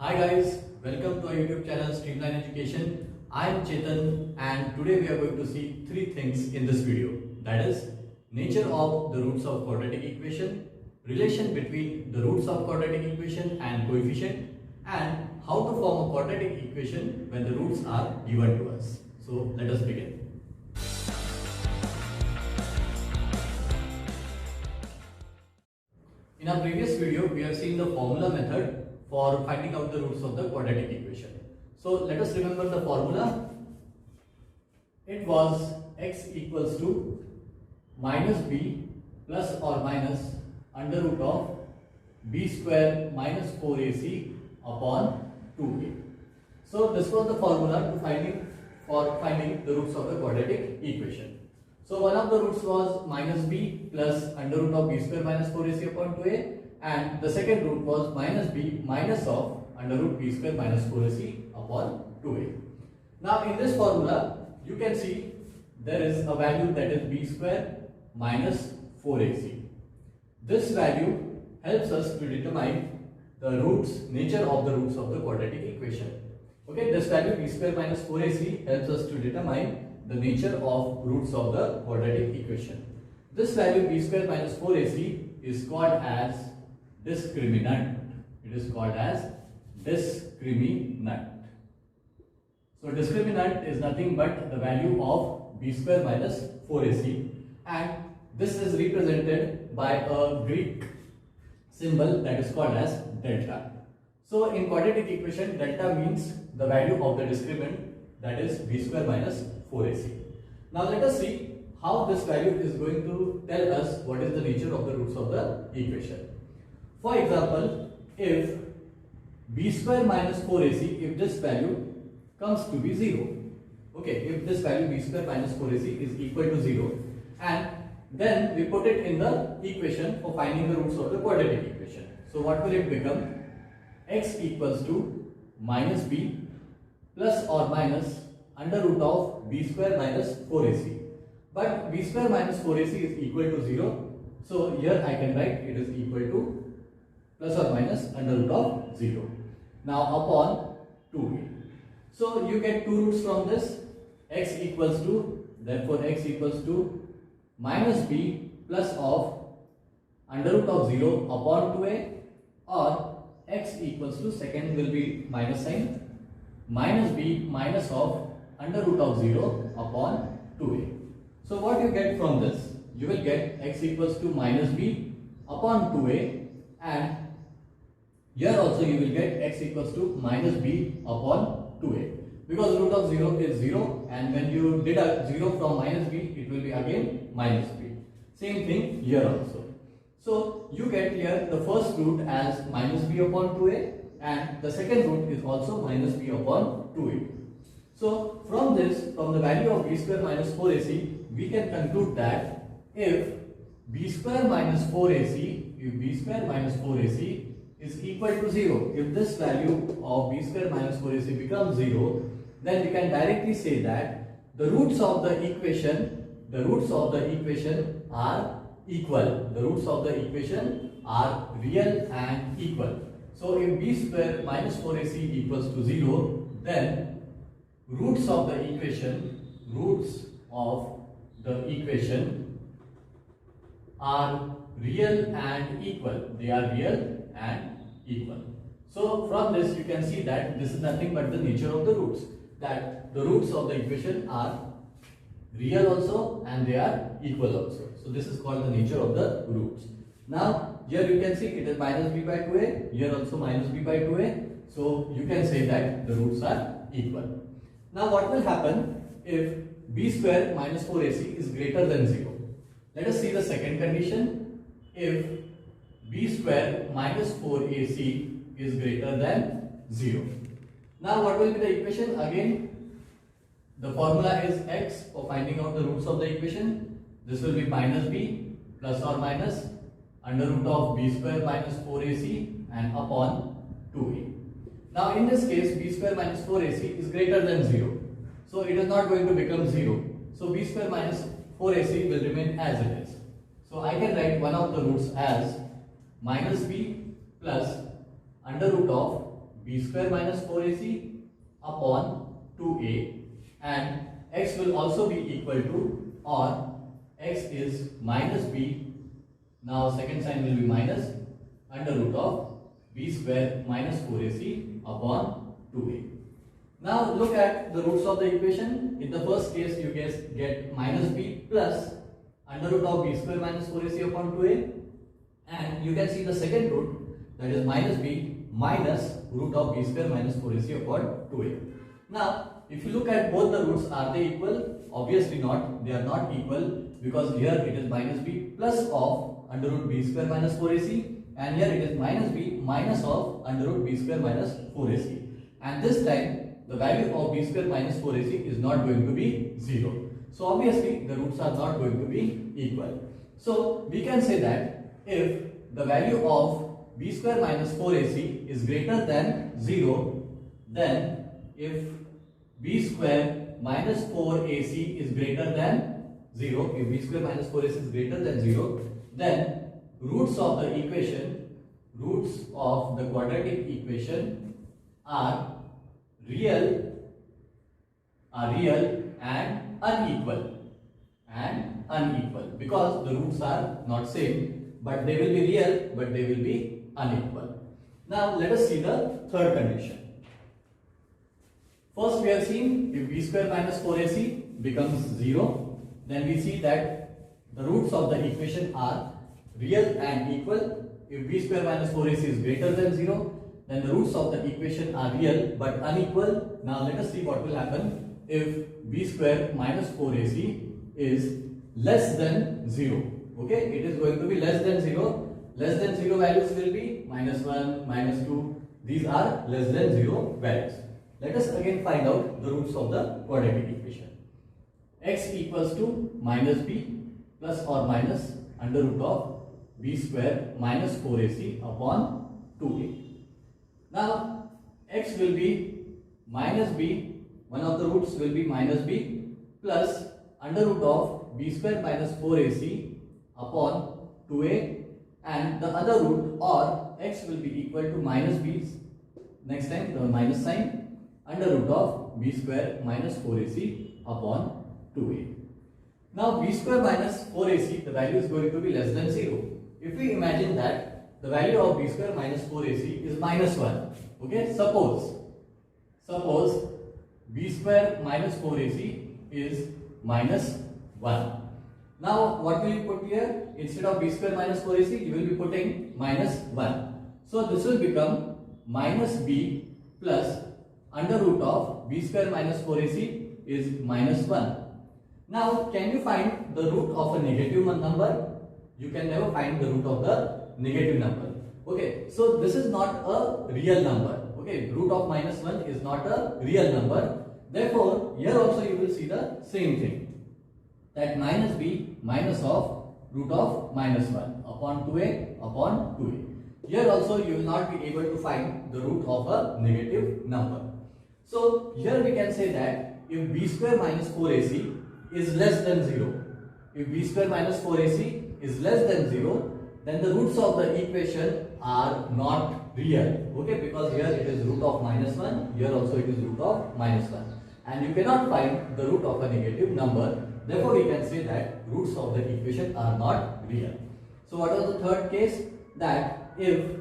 Hi guys, welcome to our YouTube channel Streamline Education. I am Chetan and today we are going to see three things in this video. That is, nature of the roots of quadratic equation, relation between the roots of quadratic equation and coefficient, and how to form a quadratic equation when the roots are given to us. So let us begin. In our previous video, we have seen the formula method for finding out the roots of the quadratic equation. So let us remember the formula. It was x equals to minus b plus or minus under root of b square minus 4ac upon 2a. So this was the formula for finding the roots of the quadratic equation. So one of the roots was minus b plus under root of b square minus 4ac upon 2a, and the second root was minus b minus of under root b square minus 4ac upon 2a. Now in this formula you can see there is a value that is b square minus 4ac. This value helps us to determine the nature of the roots of the quadratic equation. Okay, this value b square minus 4ac helps us to determine the nature of roots of the quadratic equation. This value b square minus 4ac is called as discriminant. It is called as discriminant. So discriminant is nothing but the value of b square minus 4ac, and this is represented by a Greek symbol that is called as delta. So in quadratic equation, delta means the value of the discriminant, that is b square minus 4ac. Now let us see how this value is going to tell us what is the nature of the roots of the equation. For example, if b square minus 4ac, if this value comes to be 0, okay, if this value b square minus 4ac is equal to 0, and then we put it in the equation for finding the roots of the quadratic equation. So what will it become? X equals to minus b plus or minus under root of b square minus 4ac. But b square minus 4ac is equal to 0. So here I can write it is equal to plus or minus under root of 0. Now upon 2a. So you get two roots from this. X equals to, therefore x equals to minus b plus of under root of 0 upon 2a, or x equals to, second will be minus sign, minus b minus of under root of 0 upon 2a. So what you get from this? You will get x equals to minus b upon 2a, and here also you will get x equals to minus b upon 2a, because root of 0 is 0, and when you deduct 0 from minus b, it will be again minus b. Same thing here also. So you get here the first root as minus b upon 2a, and the second root is also minus b upon 2a. So from this, from the value of b square minus 4ac, we can conclude that if b square minus 4ac, if b square minus 4ac is equal to 0, if this value of b square minus 4ac becomes 0, then we can directly say that the roots of the equation are equal. The roots of the equation are real and equal. So if b square minus 4ac equals to 0, then roots of the equation are real and equal. They are real and equal. So from this you can see that this is nothing but the nature of the roots, that the roots of the equation are real also and they are equal also. So this is called the nature of the roots. Now here you can see it is minus b by 2a, here also minus b by 2a. So you can say that the roots are equal. Now what will happen if b square minus 4ac is greater than 0? Let us see the second condition. If b square minus 4ac is greater than 0. Now what will be the equation? Again, the formula is x for finding out the roots of the equation. This will be minus b plus or minus under root of b square minus 4ac and upon 2a. Now in this case, b square minus 4ac is greater than 0. So it is not going to become 0. So b square minus 4ac will remain as it is. So I can write one of the roots as minus b plus under root of b square minus 4ac upon 2a, and x will also be equal to, or x is minus b, now second sign will be minus under root of b square minus 4ac upon 2a. Now look at the roots of the equation. In the first case you guys get minus b plus under root of b square minus 4ac upon 2a, and you can see the second root, that is minus b minus root of b square minus 4ac upon 2a. Now if you look at both the roots, are they equal? Obviously not, they are not equal, because here it is minus b plus of under root b square minus 4ac, and here it is minus b minus of under root b square minus 4ac, and this time the value of b square minus 4ac is not going to be 0. So obviously the roots are not going to be equal. So we can say that if the value of b square minus 4ac is greater than 0, then if b square minus 4ac is greater than 0, if b square minus 4ac is greater than 0, then roots of the equation, roots of the quadratic equation are real and unequal, because the roots are not same, but they will be real, but they will be unequal. Now let us see the third condition. First we have seen if b square minus 4ac becomes 0, then we see that the roots of the equation are real and equal. If b square minus 4ac is greater than 0, then the roots of the equation are real but unequal. Now let us see what will happen if b square minus 4ac is less than 0. Okay, it is going to be less than 0. Less than 0 values will be minus 1, minus 2. These are less than 0 values. Let us again find out the roots of the quadratic equation. X equals to minus b plus or minus under root of b square minus 4ac upon 2a. Now x will be minus b, one of the roots will be minus b plus under root of b square minus 4ac upon 2a, and the other root, or x will be equal to minus b, next time the minus sign, under root of b square minus 4ac upon 2a. Now b square minus 4ac, the value is going to be less than 0. If we imagine that the value of b square minus 4ac is minus 1, okay, suppose b square minus 4ac is minus 1. Now what will you put here? Instead of b square minus 4ac, you will be putting minus 1. So this will become minus b plus under root of b square minus 4ac is minus 1. Now can you find the root of a negative number? You can never find the root of the negative number. Okay, so this is not a real number. Okay, root of minus 1 is not a real number. Therefore, here also you will see the same thing, that minus b minus of root of minus 1 upon 2a upon 2a. Here also you will not be able to find the root of a negative number. So here we can say that if b square minus 4ac is less than 0, if b square minus 4ac is less than 0, then the roots of the equation are not real. Okay, because here it is root of minus 1, here also it is root of minus 1, and you cannot find the root of a negative number. Therefore we can say that roots of the equation are not real. So what was the third case? That if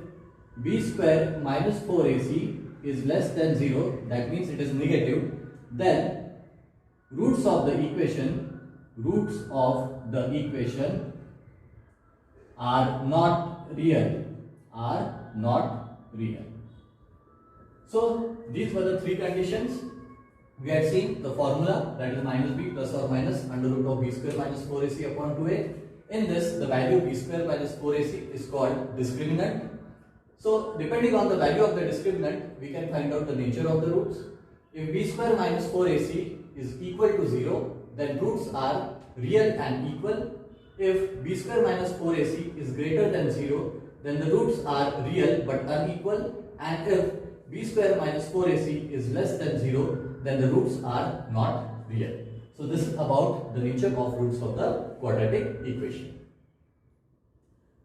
b square minus 4ac is less than 0, that means it is negative, then roots of the equation are not real, So these were the three conditions. We had seen the formula, that is minus b plus or minus under root of b square minus 4ac upon 2a. In this, the value b square minus 4ac is called discriminant. So depending on the value of the discriminant, we can find out the nature of the roots. If b square minus 4ac is equal to 0, then roots are real and equal. If b square minus 4ac is greater than 0, then the roots are real but unequal. And if b square minus 4ac is less than 0, then the roots are not real. So this is about the nature of roots of the quadratic equation.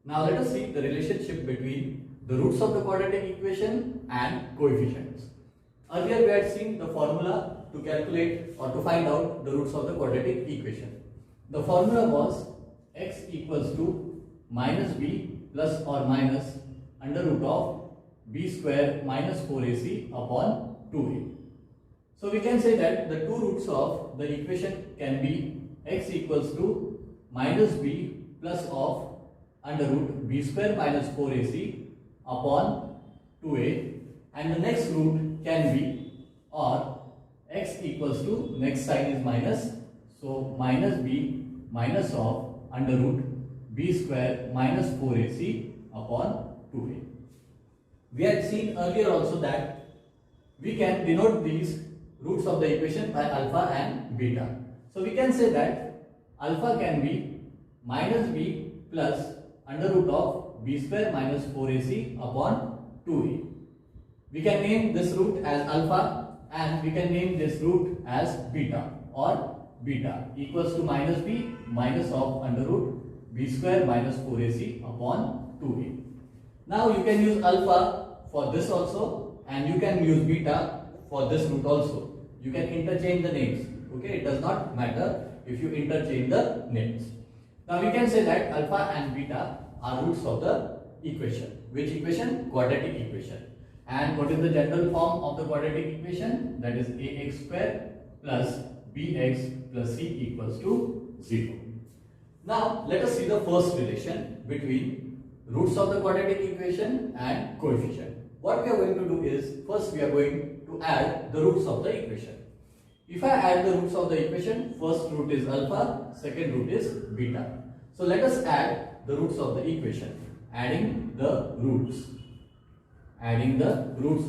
Now let us see the relationship between the roots of the quadratic equation and coefficients. Earlier we had seen the formula to calculate or to find out the roots of the quadratic equation. The formula was x equals to minus b plus or minus under root of b square minus 4ac upon 2a. So we can say that the two roots of the equation can be x equals to minus b plus of under root b square minus 4ac upon 2a, and the next root can be, or x equals to, next sign is minus, so minus b minus of under root b square minus 4ac upon 2a. We had seen earlier also that we can denote these roots of the equation by alpha and beta. So we can say that alpha can be minus b plus under root of b square minus 4ac upon 2a. We can name this root as alpha and we can name this root as beta, or beta equals to minus b minus of under root b square minus 4ac upon 2a. Now you can use alpha for this also and you can use beta for this root also. You can interchange the names, okay? It does not matter if you interchange the names. Now we can say that alpha and beta are roots of the equation. Which equation? Quadratic equation. And what is the general form of the quadratic equation? That is ax square plus bx plus c equals to 0. Now let us see the first relation between roots of the quadratic equation and coefficient. What we are going to do is, first we are going to add the roots of the equation. If I add the roots of the equation, first root is alpha, second root is beta. So let us add the roots of the equation, adding the roots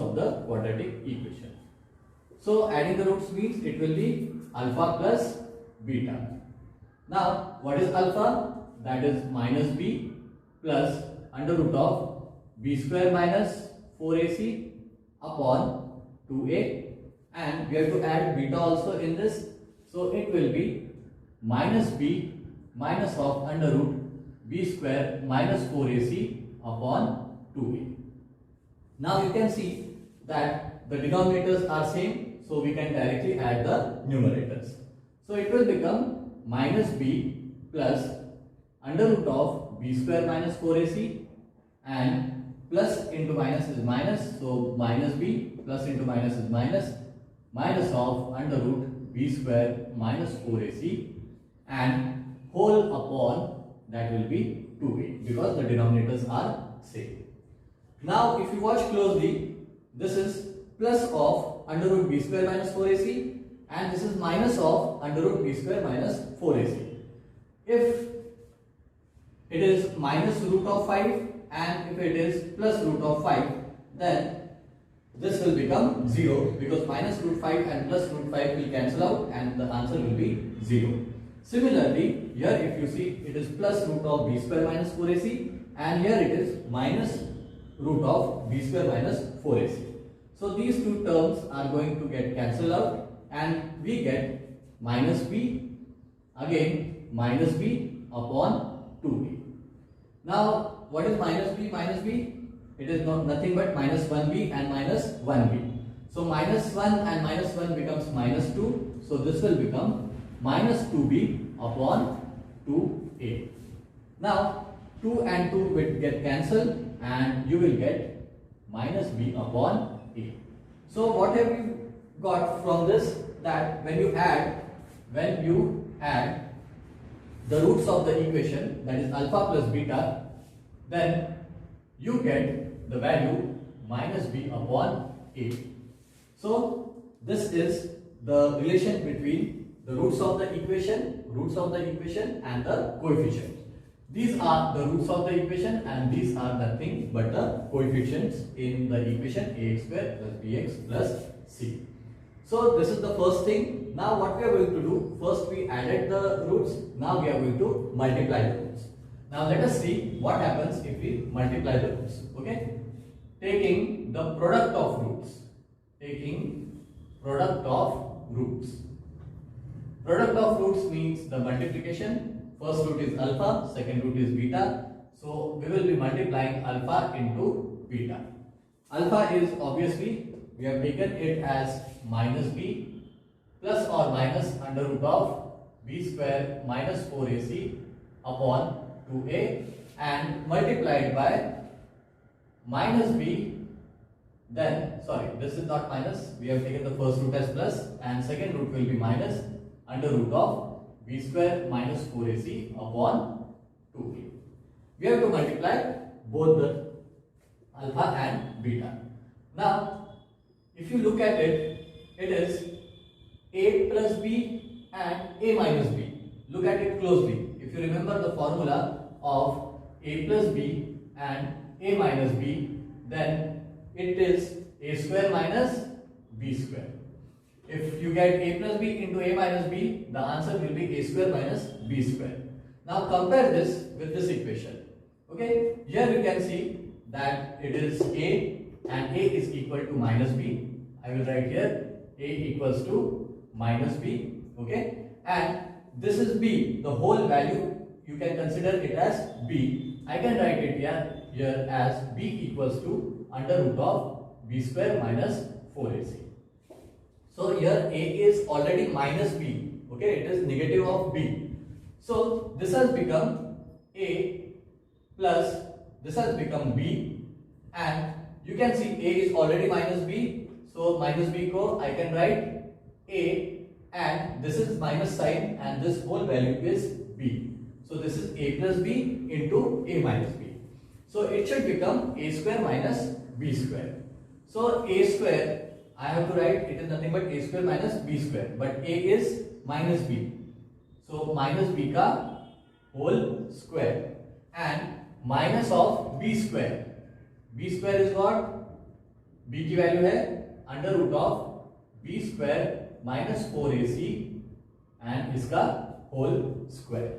of the quadratic equation. So adding the roots means it will be alpha plus beta. Now what is alpha? That is minus b plus under root of b square minus 4ac upon 2a, and we have to add beta also in this, so it will be minus b minus of under root b square minus 4ac upon 2a. Now you can see that the denominators are same, so we can directly add the numerators. So it will become minus b plus under root of b square minus 4ac, and plus into minus is minus, so minus b plus into minus is minus, minus of under root b square minus 4ac, and whole upon, that will be 2a, because the denominators are same. Now if you watch closely, this is plus of under root b square minus 4ac and this is minus of under root b square minus 4ac. If it is minus root of 5 and if it is plus root of 5, then this will become 0, because minus root 5 and plus root 5 will cancel out and the answer will be 0. Similarly, here if you see, it is plus root of b square minus 4ac and here it is minus root of b square minus 4ac. So these two terms are going to get cancelled out and we get minus b, again minus b upon 2b. Now what is minus b? Minus b, it is nothing but minus 1b and minus 1b. So minus 1 and minus 1 becomes minus 2. So this will become minus 2b upon 2a. Now 2 and 2 will get cancelled and you will get minus b upon a. So what have you got from this? That when you add the roots of the equation, that is alpha plus beta, then you get the value minus b upon a. So this is the relation between the roots of the equation and the coefficient. These are the roots of the equation and these are nothing but the coefficients in the equation ax square plus bx plus c. So this is the first thing. Now what we are going to do, first we added the roots, now we are going to multiply the roots. Now let us see what happens if we multiply the roots. Okay, taking the product of roots. Product of roots means the multiplication. First root is alpha, second root is beta. So we will be multiplying alpha into beta. Alpha is obviously, we have taken it as minus b plus or minus under root of b square minus 4ac upon 2a and multiplied by minus b, then sorry, this is not minus, we have taken the first root as plus and second root will be minus under root of b square minus 4ac upon 2a. We have to multiply both the alpha and beta. Now, if you look at it, it is a plus b and a minus b. Look at it closely. If you remember the formula of a plus b and a minus b, then it is a square minus b square. If you get a plus b into a minus b, the answer will be a square minus b square. Now compare this with this equation. Okay, here we can see that it is a and a is equal to minus b. I will write here a equals to minus b. Okay, and this is b, the whole value you can consider it as b. I can write it here as b equals to under root of b square minus 4ac. So here a is already minus b. Okay, it is negative of b. So this has become a plus this has become b, and you can see a is already minus b, so minus b ko I can write a, and this is minus sign and this whole value is b. So this is a plus b into a minus b. So it should become a square minus b square. So a square, I have to write it is nothing but a square minus b square, but a is minus b. So minus b ka whole square and minus of b square. B square is what? B की value है under root of b square minus 4ac and इसका whole square.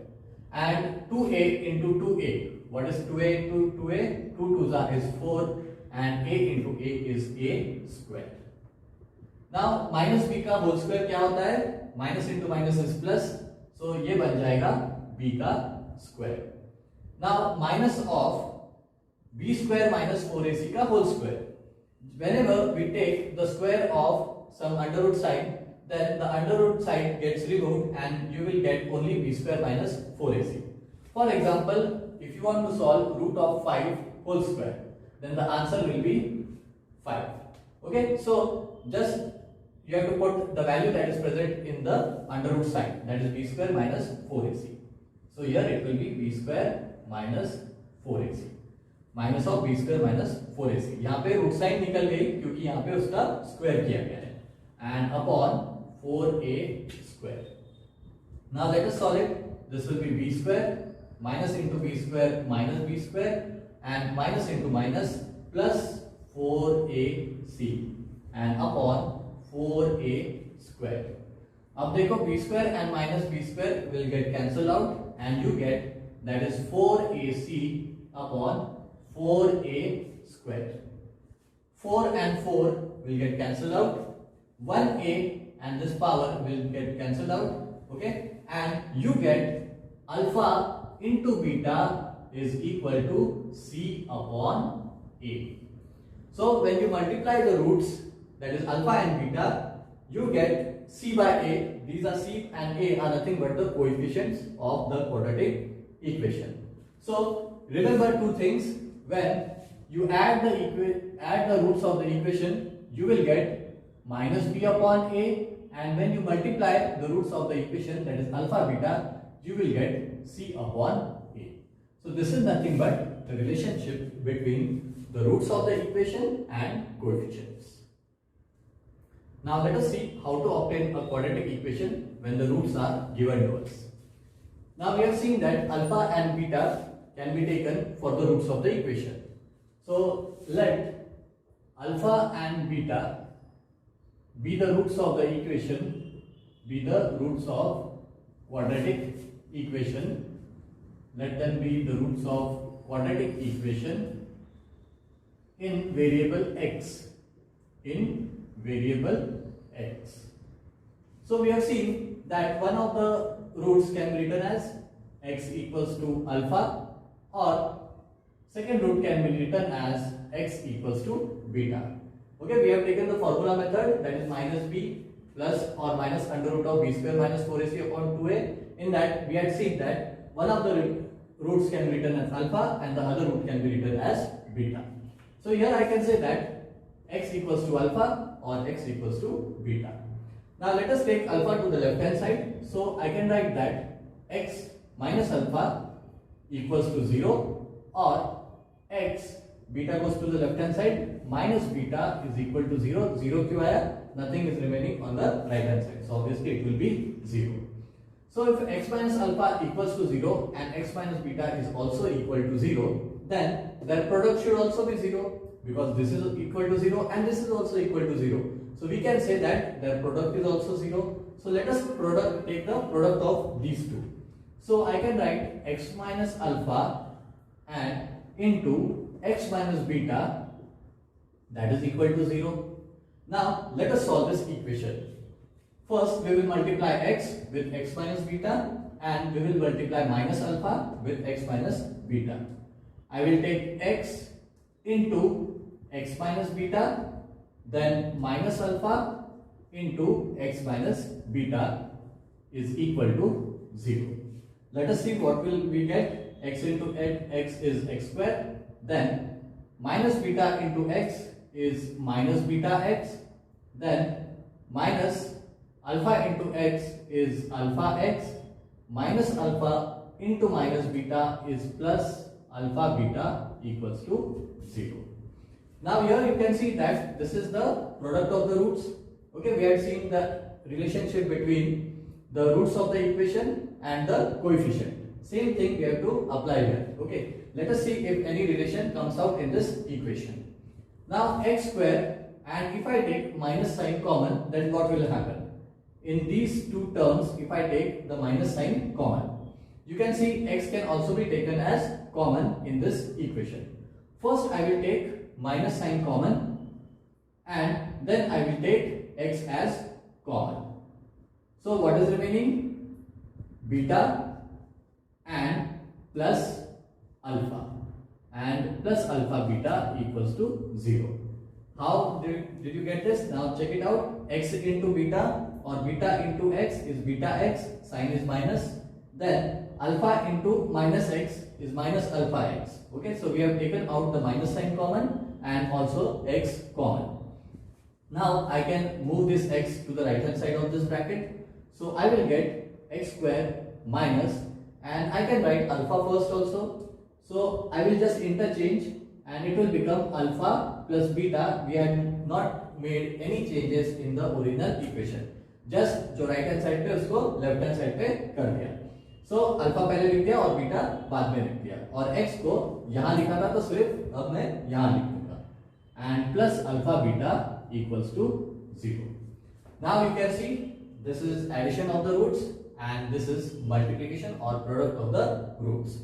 And 2a into 2a. What is 2a into 2a? 2 2s is 4 and a into a is a square. Now minus b का whole square क्या होता है? Minus into minus is plus. So ये बन जाएगा b का square. Now minus of b square minus 4ac का whole square. Whenever we take the square of some under root side, then the under root side gets removed and you will get only b square minus 4ac. For example, if you want to solve root of 5 whole square, then the answer will be 5. Okay, so just you have to put the value that is present in the under root side, that is b square minus 4ac. So here it will be b square minus 4ac. Minus of B square minus 4ac. यहाँ पे root sine निकल गई क्योंकि यहाँ पे उसका square किया गया है, and upon 4a square. Now let us solve it. This will be b square minus into b square minus b square and minus into minus plus 4ac and upon 4a square. अब देखो b square and minus b square will get cancel out and you get that is 4ac upon 4a square. 4 and 4 will get cancelled out. 1a and this power will get cancelled out. Okay, and you get alpha into beta is equal to c upon a. So when you multiply the roots, that is alpha and beta, you get c by a. These are c and a are nothing but the coefficients of the quadratic equation. So remember two things. When you add the roots of the equation, you will get minus b upon a, and when you multiply the roots of the equation, that is alpha beta, you will get c upon a. So this is nothing but the relationship between the roots of the equation and coefficients. Now let us see how to obtain a quadratic equation when the roots are given to us. Now we have seen that alpha and beta can be taken for the roots of the equation. So let alpha and beta be the roots of the equation, be the roots of quadratic equation. Let them be the roots of quadratic equation in variable x. In variable x. So we have seen that one of the roots can be written as x equals to alpha, or second root can be written as x equals to beta. Okay, we have taken the formula method, that is minus b plus or minus under root of b square minus 4ac upon 2a. In that we had seen that one of the roots can be written as alpha and the other root can be written as beta. So here I can say that x equals to alpha or x equals to beta. Now let us take alpha to the left hand side. So I can write that x minus alpha equals to 0, or x beta goes to the left hand side minus beta is equal to 0. 0 क्यों आया? Nothing is remaining on the right hand side. So obviously it will be 0. So if x minus alpha equals to 0 and x minus beta is also equal to 0, then their product should also be 0, because this is equal to 0 and this is also equal to 0. So we can say that their product is also 0. So let us take the product of these two. So I can write x minus alpha and into x minus beta, that is equal to 0. Now let us solve this equation. First we will multiply x with x minus beta and we will multiply minus alpha with x minus beta. I will take x into x minus beta, then minus alpha into x minus beta is equal to 0. Let us see what will we get. X into x is x square, then minus beta into x is minus beta x, then minus alpha into x is alpha x, minus alpha into minus beta is plus alpha beta equals to 0. Now here you can see that this is the product of the roots. Okay, we had seen the relationship between the roots of the equation and the coefficient. Same thing we have to apply here. Okay, let us see if any relation comes out in this equation. Now x square, and if I take minus sign common, then what will happen? In these two terms, if I take the minus sign common, you can see x can also be taken as common in this equation. First I will take minus sign common and then I will take x as common. So what is remaining? Beta and plus alpha, and plus alpha beta equals to 0. How did you get this? Now check it out. X into beta or beta into x is beta x, sign is minus, then alpha into minus x is minus alpha x. Okay, so we have taken out the minus sign common and also x common. Now I can move this x to the right hand side of this bracket. So I will get x square minus, and I can write alpha first also. So I will just interchange and it will become alpha plus beta. We had not made any changes in the original equation. Just जो right hand side पे उसको left hand side पे कर दिया. So alpha पहले लिख दिया और बीटा बाद में लिख दिया, और x को यहाँ लिखा था तो सिर्फ अब मैं यहाँ लिख दूंगा, and plus alpha beta equals to 0. Now you can see this is addition of the roots and this is multiplication or product of the roots.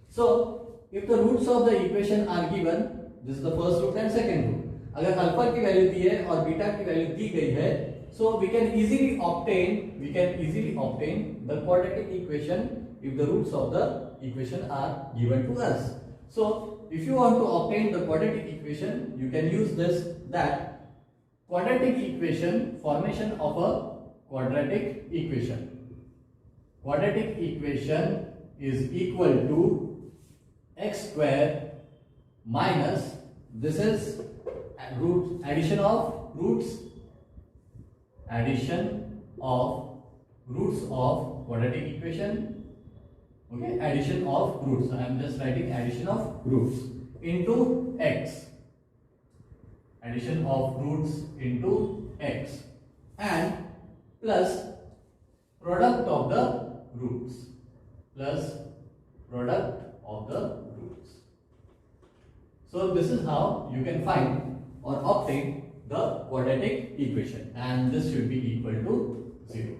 So if the roots of the equation are given, this is the first root and second root. अगर alpha की value दी है और beta की value दी गई है, so we can easily obtain the quadratic equation if the roots of the equation are given to us. So if you want to obtain the quadratic equation, you can use this, that quadratic equation, formation of a quadratic equation. Quadratic equation is equal to x square minus, this is root, addition of roots of quadratic equation. Okay, addition of roots. So I am just writing addition of roots into x. Addition of roots into x and plus product of the roots. Plus product of the roots. So this is how you can find or obtain the quadratic equation, and this should be equal to 0.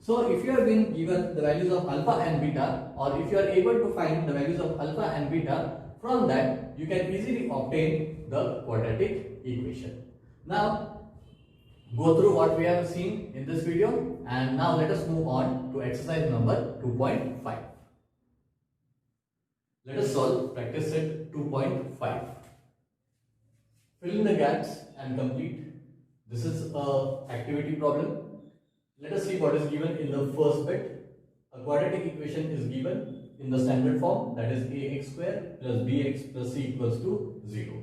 So if you have been given the values of alpha and beta, or if you are able to find the values of alpha and beta, from that you can easily obtain the quadratic equation. Now go through what we have seen in this video, and now let us move on to exercise number 2.5. Let us solve practice set 2.5. fill in the gaps and complete. This is a activity problem. Let us see what is given in the first bit. A quadratic equation is given in the standard form, that is ax square plus bx plus c equals to 0.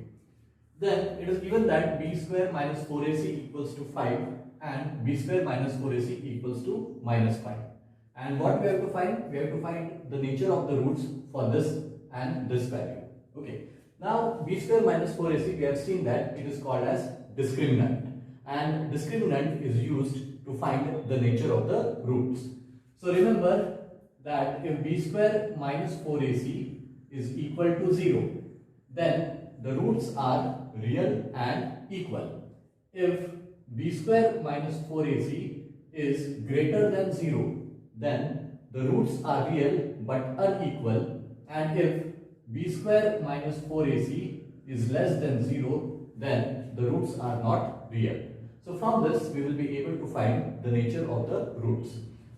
Then it is given that b square minus 4ac equals to 5 and b square minus 4ac equals to minus 5. And what we have to find? We have to find the nature of the roots for this and this value. Okay. Now b square minus 4ac, we have seen that it is called as discriminant, and discriminant is used to find the nature of the roots. So remember that if b square minus 4ac is equal to 0, then the roots are real and equal. If b square minus 4ac is greater than 0, then the roots are real but unequal, and if b square minus 4ac is less than 0, then the roots are not real. So from this we will be able to find the nature of the roots.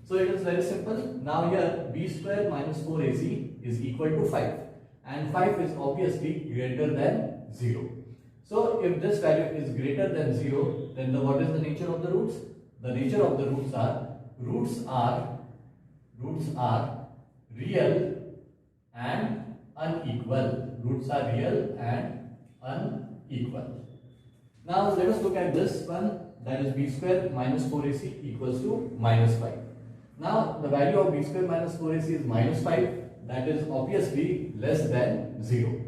So it is very simple. Now here b square minus 4ac is equal to 5, and 5 is obviously greater than 0. So if this value is greater than 0, then what is the nature of the roots? The nature of the roots are real and unequal. Roots are real and unequal. Now let us look at this one, that is b square minus 4ac equals to minus 5. Now the value of b square minus 4ac is minus 5, that is obviously less than 0.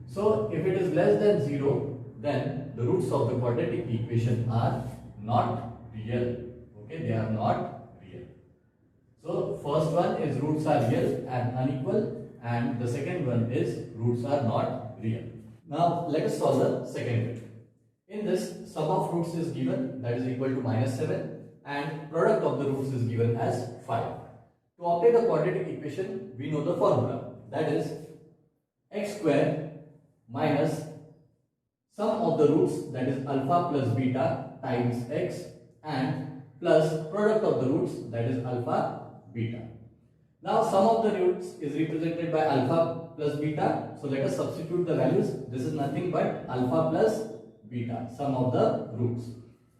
So if it is less than 0, then the roots of the quadratic equation are not real. Okay, they are not real. So first one is roots are real and unequal, and the second one is roots are not real. Now let us solve the second bit. In this, sum of roots is given, that is equal to minus 7, and product of the roots is given as 5. To obtain the quadratic equation, we know the formula, that is x square minus sum of the roots, that is alpha plus beta times x, and plus product of the roots, that is alpha beta. Now sum of the roots is represented by alpha plus beta, so let us substitute the values. This is nothing but alpha plus beta, sum of the roots,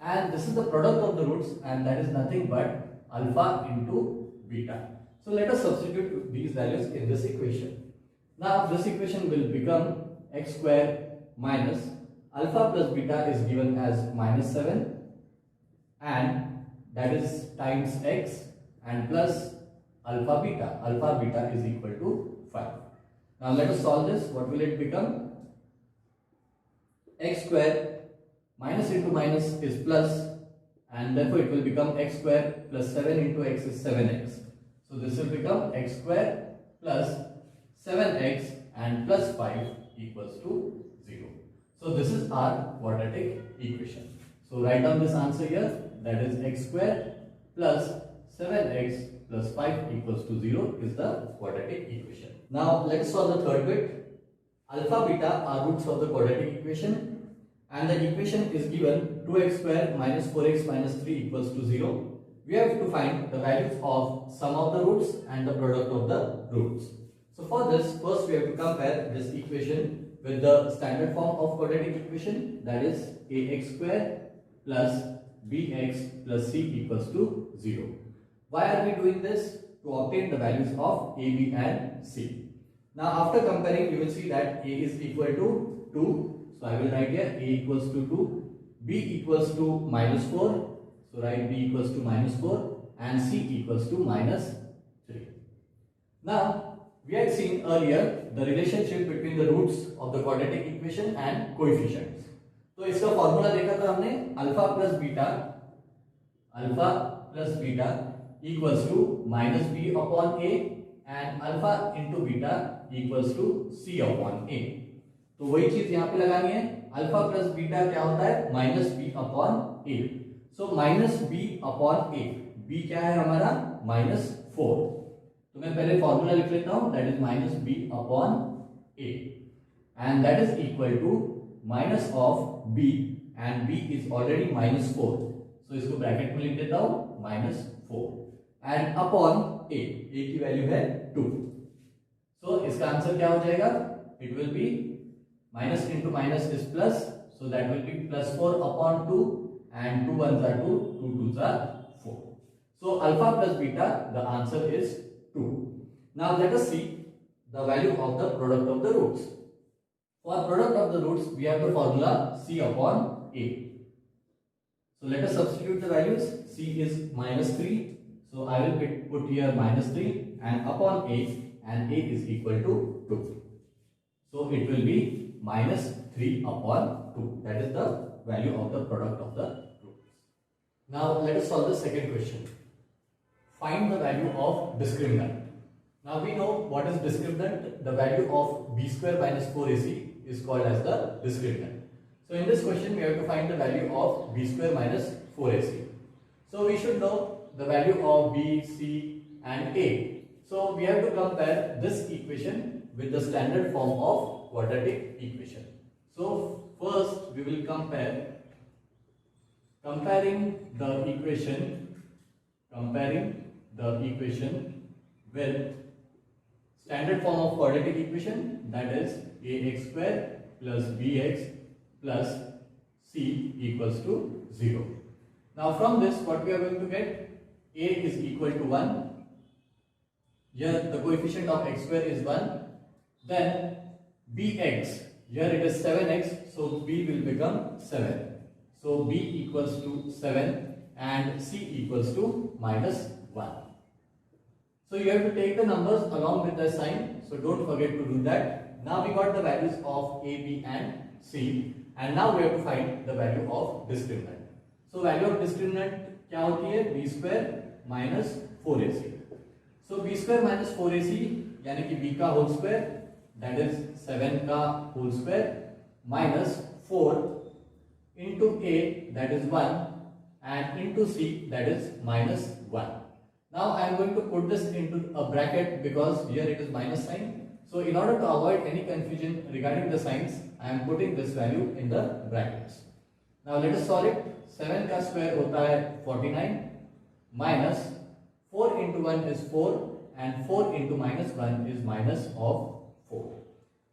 and this is the product of the roots, and that is nothing but alpha into beta. So let us substitute these values in this equation. Now this equation will become x square minus alpha plus beta is given as minus 7, and that is times x, and plus alpha beta. Alpha beta is equal to 5. Now let us solve this. What will it become? X square minus into minus is plus, and therefore it will become x square plus 7 into x is 7x. So this will become x square plus 7x and plus 5 equals to 0. So this is our quadratic equation. So write down this answer here, that is x square plus 7x plus 5 equals to 0 is the quadratic equation. Now let us solve the third bit. Alpha beta are roots of the quadratic equation, and the equation is given 2x square minus 4x minus 3 equals to 0. We have to find the values of sum of the roots and the product of the roots. So for this, first we have to compare this equation with the standard form of quadratic equation, that is ax square plus bx plus c equals to 0. Why are we doing this? To obtain the values of a, b and c. Now after comparing, you will see that a is equal to 2. So I will write here a equals to 2, b equals to minus 4. So write b equals to minus 4 and c equals to minus 3. Now we had seen earlier the relationship between the roots of the quadratic equation and coefficients. तो इसका formula देखा था हमने, alpha plus beta equals to minus b upon a and alpha into beta equals to c upon a. तो वही चीज यहाँ पे लगानी है, अल्फा प्लस बीटा क्या होता है, माइनस बी अपॉन ए. सो माइनस बी अपॉन ए, बी क्या है हमारा, -4. तो मैं पहले फॉर्मूला लिख लेता हूं, that is minus b upon a and that is equal to minus of b and b is already -4. So इसको ब्रैकेट में लिख देता हूं, -4 एंड अपॉन ए की वैल्यू है 2. सो इसका आंसर क्या हो जाएगा, it will B minus into minus is plus, So that will be plus 4 upon 2, and 2 ones are 2, 2 twos are 4. So alpha plus beta, the answer is 2. Now let us see the value of the product of the roots. For product of the roots, we have the formula C upon A. So let us substitute the values. C is minus 3. So I will put here minus 3 and upon A, and A is equal to 2. So it will be minus 3 upon 2. That is the value of the product of the roots. Now let us solve the second question. Find the value of discriminant. Now we know what is discriminant. The value of b square minus 4ac is called as the discriminant. So in this question we have to find the value of b square minus 4ac. So we should know the value of b, c and a. So we have to compare this equation with the standard form of quadratic equation. So first we will comparing the equation with standard form of quadratic equation, that is ax square plus bx plus c equals to 0. Now from this what we are going to get, a is equal to 1. Here the coefficient of x square is 1. Then bx, here it is 7x, so b will become 7. So b equals to 7 and c equals to minus 1. So you have to take the numbers along with the sign, so don't forget to do that. Now we got the values of a, b and c, and now we have to find the value of discriminant. So value of discriminant क्या होती है, b square minus 4ac. So b square minus 4ac यानी कि b का whole square, that is 7 का whole square minus 4 into a, that is 1, and into c, that is minus 1. Now I am going to put this into a bracket because here it is minus sign. So in order to avoid any confusion regarding the signs, I am putting this value in the brackets. Now let us solve it. 7 का square होता है 49 minus 4 into 1 is 4 and 4 into minus 1 is minus of 4.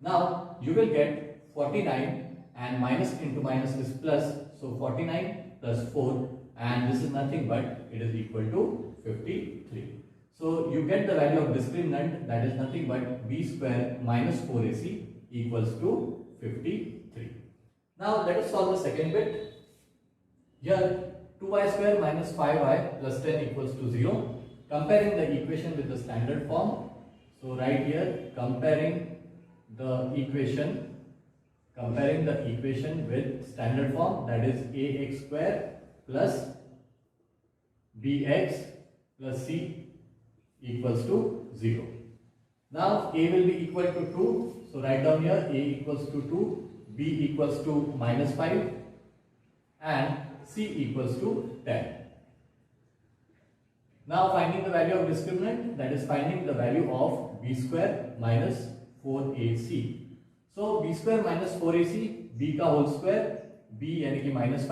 Now you will get 49 and minus into minus is plus, so 49 plus 4, and this is nothing but it is equal to 53. So you get the value of discriminant, that is nothing but b square minus 4ac equals to 53. Now let us solve the second bit. Here 2y square minus 5y plus 10 equals to 0. Comparing the equation with the standard form. So right here comparing the equation with standard form, that is ax square plus bx plus c equals to 0. Now a will be equal to 2. So write down here a equals to 2, b equals to minus 5 and c equals to 10. Now finding the value of discriminant, that is finding the value of b square minus 4ac. So b square minus 4ac, b का whole square, b यानी कि minus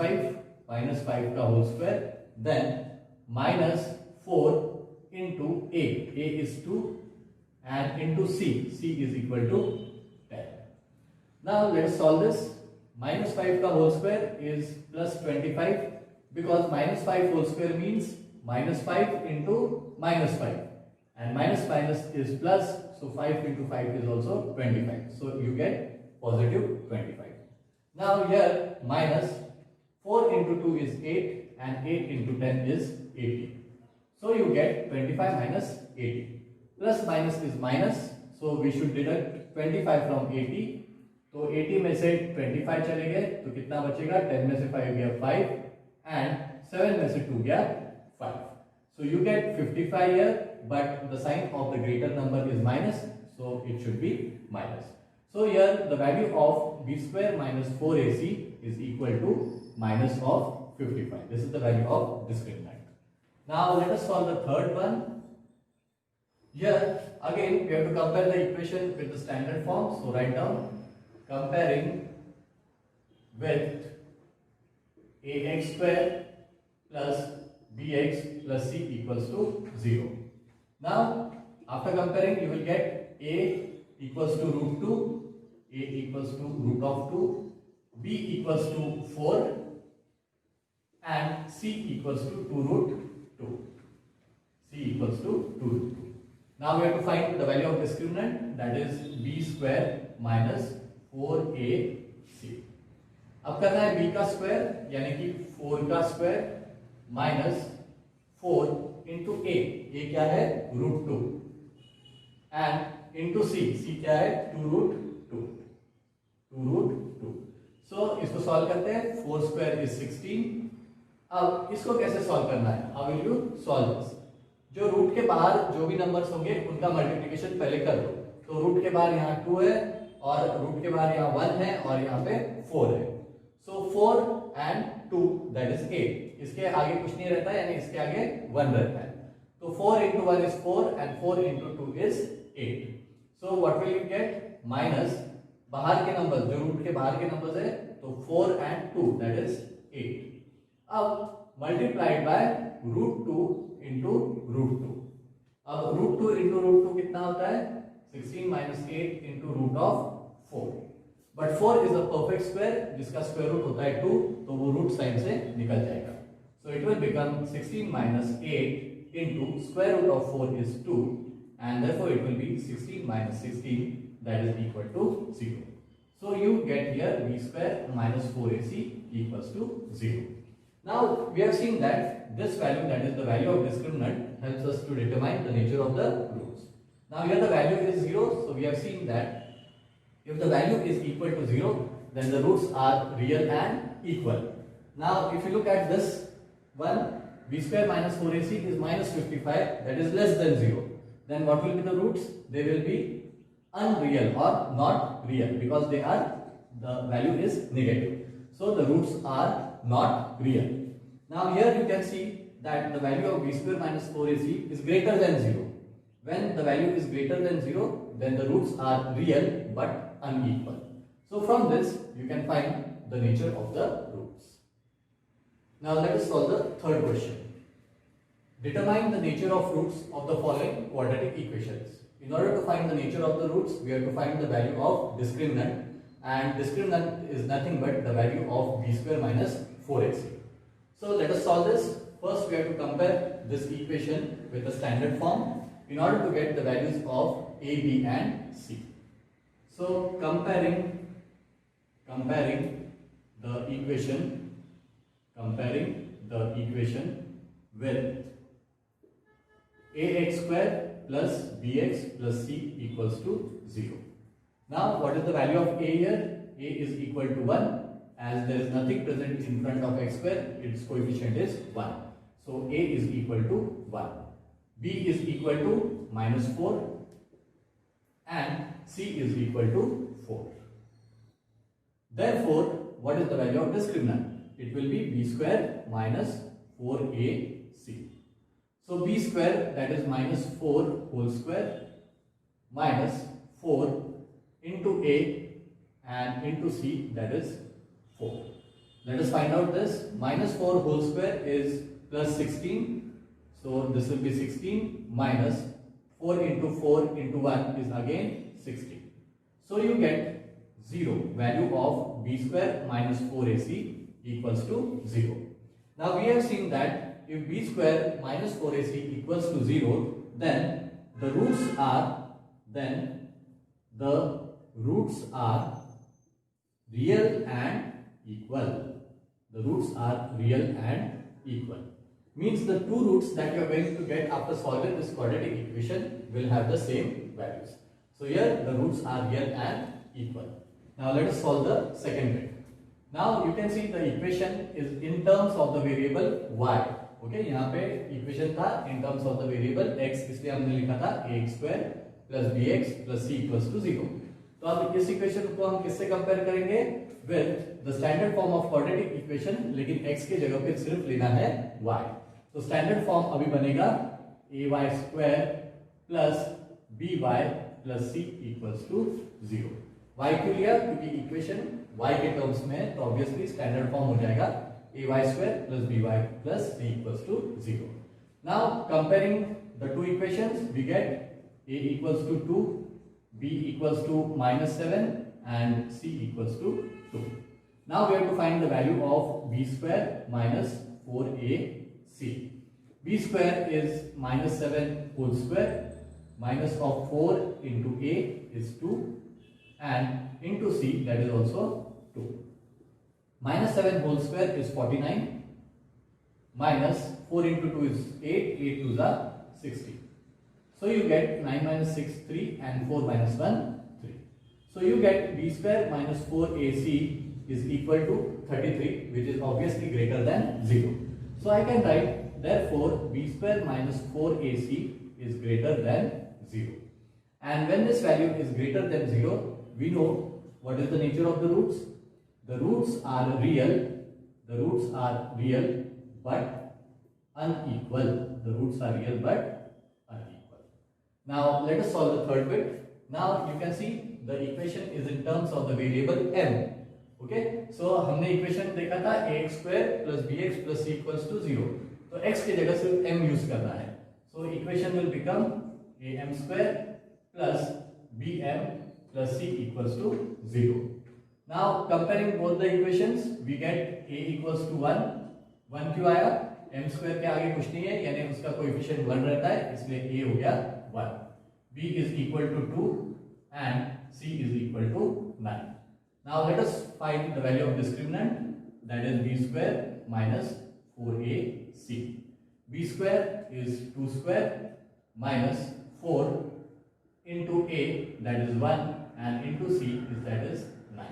5 का whole square, then minus 4 into a is 2, and into c is equal to 10. Now let us solve this. Minus 5 का whole square is plus 25, because minus 5 whole square means minus 5 into minus 5, and minus is plus, so 5 into 5 is also 25, so you get positive 25. Now here minus 4 into 2 is 8 and 8 into 10 is 80, so you get 25 minus 80. Plus minus is minus, so we should deduct 25 from 80. तो 80 में से 25 चले गए तो कितना बचेगा, 10 में से 5 गया 5 and 7 में से 2 गया 5. So you get 55 here, but the sign of the greater number is minus, so it should be minus. So here the value of b square minus 4ac is equal to minus of 55. This is the value of discriminant. Now let us solve the third one. Here again we have to compare the equation with the standard form. So write down comparing with ax square plus bx plus c equals to 0. Now after comparing you will get a equals to root 2, a equals to root of 2, b equals to 4 and c equals to 2 root 2. C equals to 2 root 2. Now we have to find the value of discriminant, that is b square minus 4ac. अब करना है b का square यानी कि 4 का square minus 4 into a क्या है root 2 and into c क्या है 2 रूट 2. सो इसको सॉल्व करते हैं. 4 स्क्वायर इज 16. अब इसको कैसे सॉल्व करना है, how will you solve this? जो रूट के बाहर जो भी नंबर्स होंगे उनका मल्टीप्लिकेशन पहले कर दो. तो रूट के बाहर यहाँ 2 है और रूट के बाहर यहाँ 1 है और यहाँ पे 4 है. सो 4 एंड 2 दैट इज 8. इसके आगे कुछ नहीं रहता है यानी इसके आगे 1 रहता है. तो 4 into 1 is 4 and 4 into 2 is 8. So what will you get? Minus बाहर के नंबर्स जो रूट के बाहर के नंबर्स है तो 4 and 2 that is 8. अब multiplied by root 2 into root 2. अब रूट 2 into रूट 2 कितना होता है 16 minus 8 into root of 4. But 4 is a perfect square जिसका स्क्वायर रूट होता है 2 तो वो रूट साइन से निकल जाएगा. So it will become 16 minus 8 into square root of 4 is 2 and therefore it will be 16 minus 16 that is equal to 0. So you get here b square minus 4ac equals to 0. Now we have seen that this value, that is the value of discriminant, helps us to determine the nature of the roots. Now here the value is 0, so we have seen that if the value is equal to 0 then the roots are real and equal. Now if you look at this one, b square minus 4ac is minus 55, that is less than 0. Then what will be the roots? They will be unreal or not real because the value is negative. So the roots are not real. Now here you can see that the value of b square minus 4ac is greater than 0. When the value is greater than 0 then the roots are real but unequal. So from this you can find the nature of the roots. Now let us solve the third question. Determine the nature of roots of the following quadratic equations. In order to find the nature of the roots, we have to find the value of discriminant, and discriminant is nothing but the value of b square minus 4ac. So let us solve this. First we have to compare this equation with the standard form in order to get the values of a, b and c. So comparing the equation with ax square plus bx plus c equals to 0. Now what is the value of a here? A is equal to 1. As there is nothing present in front of x square, its coefficient is 1. So a is equal to 1. B is equal to minus 4 and c is equal to 4. Therefore, what is the value of discriminant? It will be b square minus 4ac. So b square, that is minus 4 whole square minus 4 into a and into c, that is 4. Let us find out this. Minus 4 whole square is plus 16. So this will be 16 minus 4 into 4 into 1 is again 16. So you get 0. Value of b square minus 4ac equals to 0. Now we have seen that if b square minus 4ac equals to 0, then the roots are real and equal. The roots are real and equal. Means the two roots that you are going to get after solving this quadratic equation will have the same values. So here the roots are real and equal. Now let us solve the second bit. Now you can see the equation is in terms of the variable y. Okay, यहाँ पे equation था in terms of the variable x, इसलिए हमने लिखा था ax square plus bx plus c equals to 0. तो अब इस इक्वेशन को हम किससे कंपेयर करेंगे? With the standard form of quadratic equation, लेकिन x के जगह पे सिर्फ लेना है y. तो स्टैंडर्ड फॉर्म अभी बनेगा ay square plus by plus c equals to 0. y क्यों लिया? क्योंकि इक्वेशन y के टर्म्स में है तो ऑब्वियसली स्टैंडर्ड फॉर्म हो जाएगा ay square plus by plus c equals to 0. Now comparing the two equations, we get a equals to 2, b equals to minus 7 and c equals to 2. Now we have to find the value of b square minus 4ac. B square is minus 7 whole square, minus of 4 into a is 2 and into c, that is also 2. Minus 7 whole square is 49, minus 4 into 2 is 8, 8 2s are 60. So you get 9 minus 6, 3 and 4 minus 1, 3. So you get b square minus 4ac is equal to 33, which is obviously greater than 0. So I can write, therefore b square minus 4ac is greater than 0. And when this value is greater than 0, we know what is the nature of the roots. The roots are real. The roots are real but unequal. The roots are real but unequal. Now let us solve the third bit. Now you can see the equation is in terms of the variable m. Okay, so हमने equation देखा था ax square plus bx plus c equals to 0. तो x की जगह सिर्फ m use करना है. So equation will become am square plus bm plus c equals to 0. Now comparing both the equations, we get a equals to 1. 1 क्यों आया? m square के आगे कुछ नहीं है, यानी उसका कोएफिशिएंट 1 रहता है, इसलिए a हो गया 1. b is equal to 2 and c is equal to 9. Now let us find the value of discriminant, that is b square minus 4ac. b square is 2 square minus 4 into a, that is 1, and into c is, that is 9.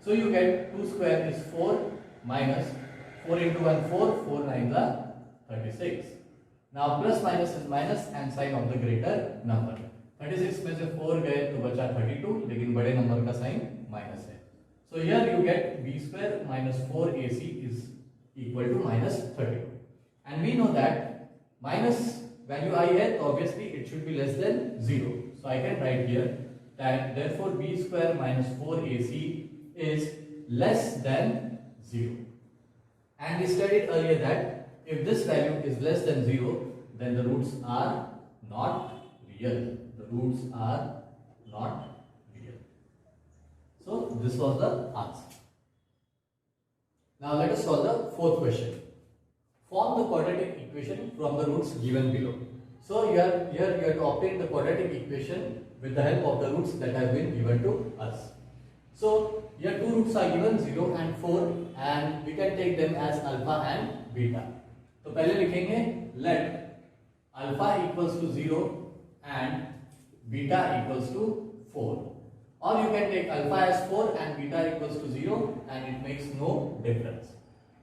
So you get 2 square is 4 minus 4 into 1 4, 4 9s are 36. Now plus minus is minus and sign of the greater number. 36 में से 4 गए तो बचा 32, लेकिन बड़े number का sign minus है. So here you get b square minus 4ac is equal to minus 32. And we know that minus value I है, तो obviously it should be less than 0. So I can write here that therefore b square minus 4ac is less than 0. And we studied earlier that if this value is less than 0, then the roots are not real. The roots are not real. So this was the answer. Now let us solve the fourth question. Form the quadratic equation from the roots given below. So here you have to obtain the quadratic equation with the help of the roots that have been given to us. So here two roots are given, 0 and 4, and we can take them as alpha and beta. तो पहले लिखेंगे let alpha equals to 0 and beta equals to 4. Or you can take alpha as 4 and beta equals to 0, and it makes no difference.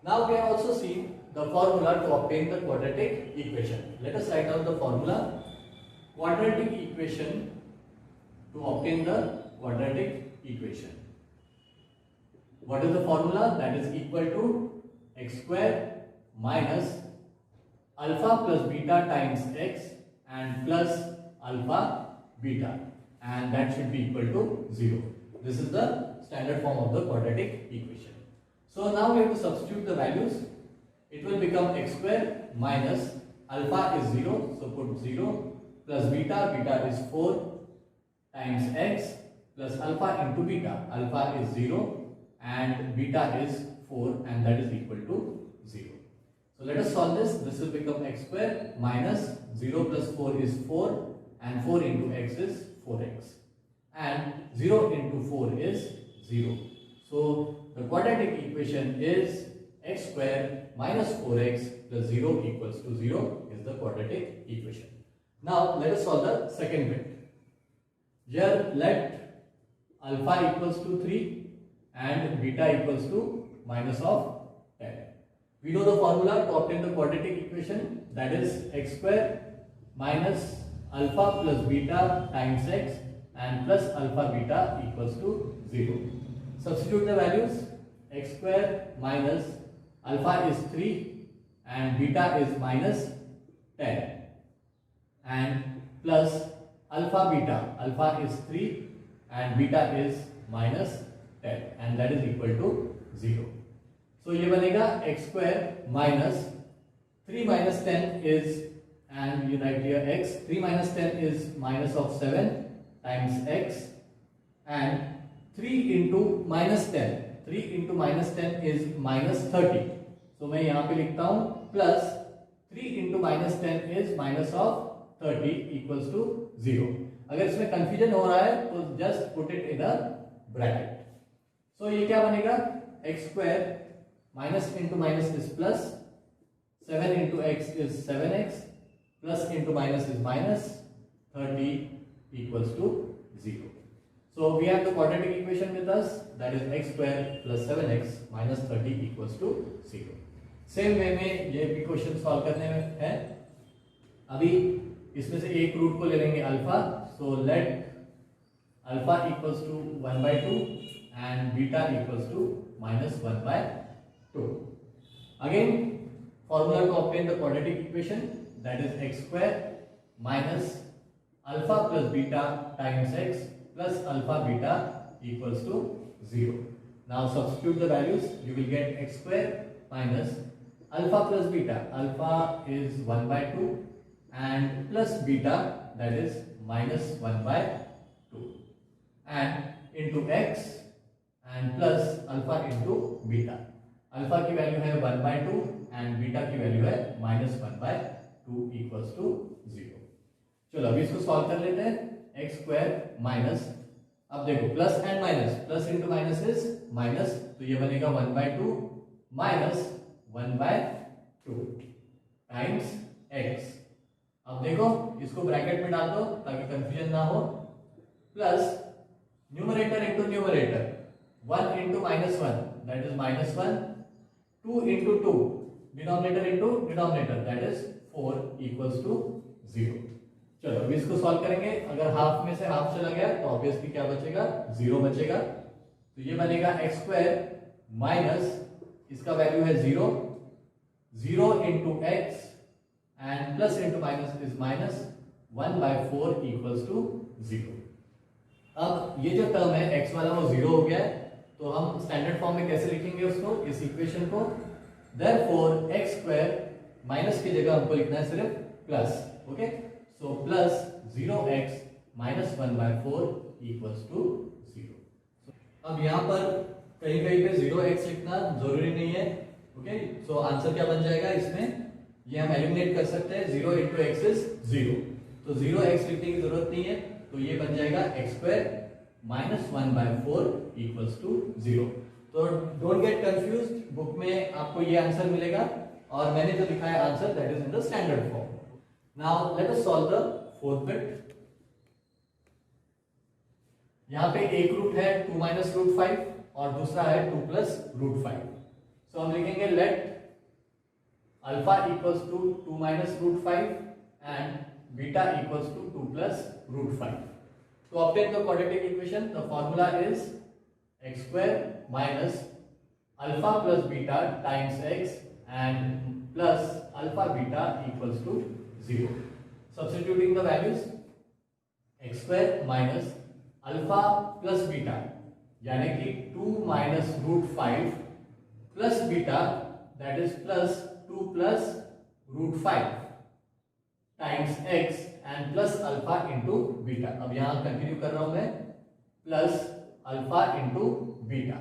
Now we have also seen the formula to obtain the quadratic equation. Let us write down the formula. Quadratic equation to obtain the quadratic equation. What is the formula? That is equal to x square minus alpha plus beta times x and plus alpha beta, and that should be equal to 0. This is the standard form of the quadratic equation. So now we have to substitute the values. It will become x square minus alpha is 0, so put 0, plus beta, beta is 4 times x plus alpha into beta. Alpha is 0 and beta is 4, and that is equal to 0. So let us solve this. This will become x square minus 0 plus 4 is 4, and 4 into x is 4x, and 0 into 4 is 0. So the quadratic equation is x square minus 4x plus 0 equals to 0 is the quadratic equation. Now let us solve the second bit. Here let alpha equals to 3 and beta equals to minus of 10. We know the formula to obtain the quadratic equation, that is x square minus alpha plus beta times x and plus alpha beta equals to 0. Substitute the values. X square minus alpha is 3 and beta is minus 10, and plus alpha beta. Alpha is 3 and beta is minus 10, and that is equal to 0. So ये बनेगा x square minus 3 minus 10 is, and you write here x, 3 minus 10 is minus of 7 times x, and 3 into minus 10. 3 into minus 10 is minus 30, तो मैं यहाँ पे लिखता हूँ plus 3 into minus 10 is minus of 30 equals to 0। अगर इसमें confusion हो रहा है तो just put it in a bracket. So ये क्या बनेगा, x square minus into minus is plus, 7 into x is 7x, plus into minus is minus, 30 equals to 0. So we have the quadratic equation with us, that is x square plus 7x minus 30 equals to 0. Same way में ये भी question solve करने में है। अभी इसमें से एक रूट को ले लेंगे alpha, so let alpha equals to 1/2 एंड beta equals to -1/2। Again formula to obtain the quadratic equation, that is x square minus alpha plus beta times x plus alpha beta equals to 0. Now substitute the values, you will get x square minus alpha plus beta. Alpha is 1/2 and plus beta, that is -1/2, and into x and plus alpha into beta. Alpha की value है 1/2 and beta की value है -1/2 equals to 0. चलो अभी इसको solve कर लेते हैं। एक्स स्क्वायर माइनस, अब देखो plus and minus, plus into minus is minus, तो ये बनेगा 1/2 माइनस 1/2 टाइम्स एक्स। अब देखो इसको ब्रैकेट में डाल दो ताकि कंफ्यूजन ना हो, plus numerator into numerator, 1 into -1 that is -1, 2 into 2 denominator into denominator that is 4 equals to 0। चलो अभी इसको सॉल्व करेंगे। अगर हाफ में से हाफ चला गया तो ऑब्वियसली क्या बचेगा, 0 बचेगा। तो ये बनेगा एक्स स्क्वायर माइनस, इसका वैल्यू है 0, 0 into x and plus into minus is minus, 1/4 equals to 0। अब ये जो टर्म है एक्स वाला वो 0 हो गया है, तो हम स्टैंडर्ड फॉर्म में कैसे लिखेंगे उसको, इस इक्वेशन को। देयरफॉर एक्स स्क्वायर माइनस की जगह हमको लिखना है सिर्फ plus, okay. So plus 0x minus 1/4 equals to 0. अब यहाँ पर कहीं कहीं पे 0x लिखना जरूरी नहीं है, ओके। सो आंसर क्या बन जाएगा इसमें, ये हम एलिमिनेट कर सकते हैं, 0 इंटू एक्स इज 0, तो 0x लिखने की जरूरत नहीं है, तो ये बन जाएगा x square minus 1/4 equals to 0। तो डोंट गेट कंफ्यूज, बुक में आपको ये आंसर मिलेगा और मैंने जो लिखा है answer that is in the standard form. Now let us solve the fourth bit. यहाँ पे एक रूट है 2 माइनस रूट 5 और दूसरा है 2 प्लस रूट 5। सो हम लिखेंगे let alpha equals to 2 minus root 5 and beta equals to 2 plus root 5। To obtain the quadratic equation, the formula is x square minus alpha plus beta times x and plus alpha beta equals to 0. Substituting the values, x square minus alpha plus beta यानी कि 2 minus root 5 plus beta that is plus 2 plus root 5 times x and plus alpha into beta। अब यहाँ continue कर रहा हूं मैं, plus alpha into beta।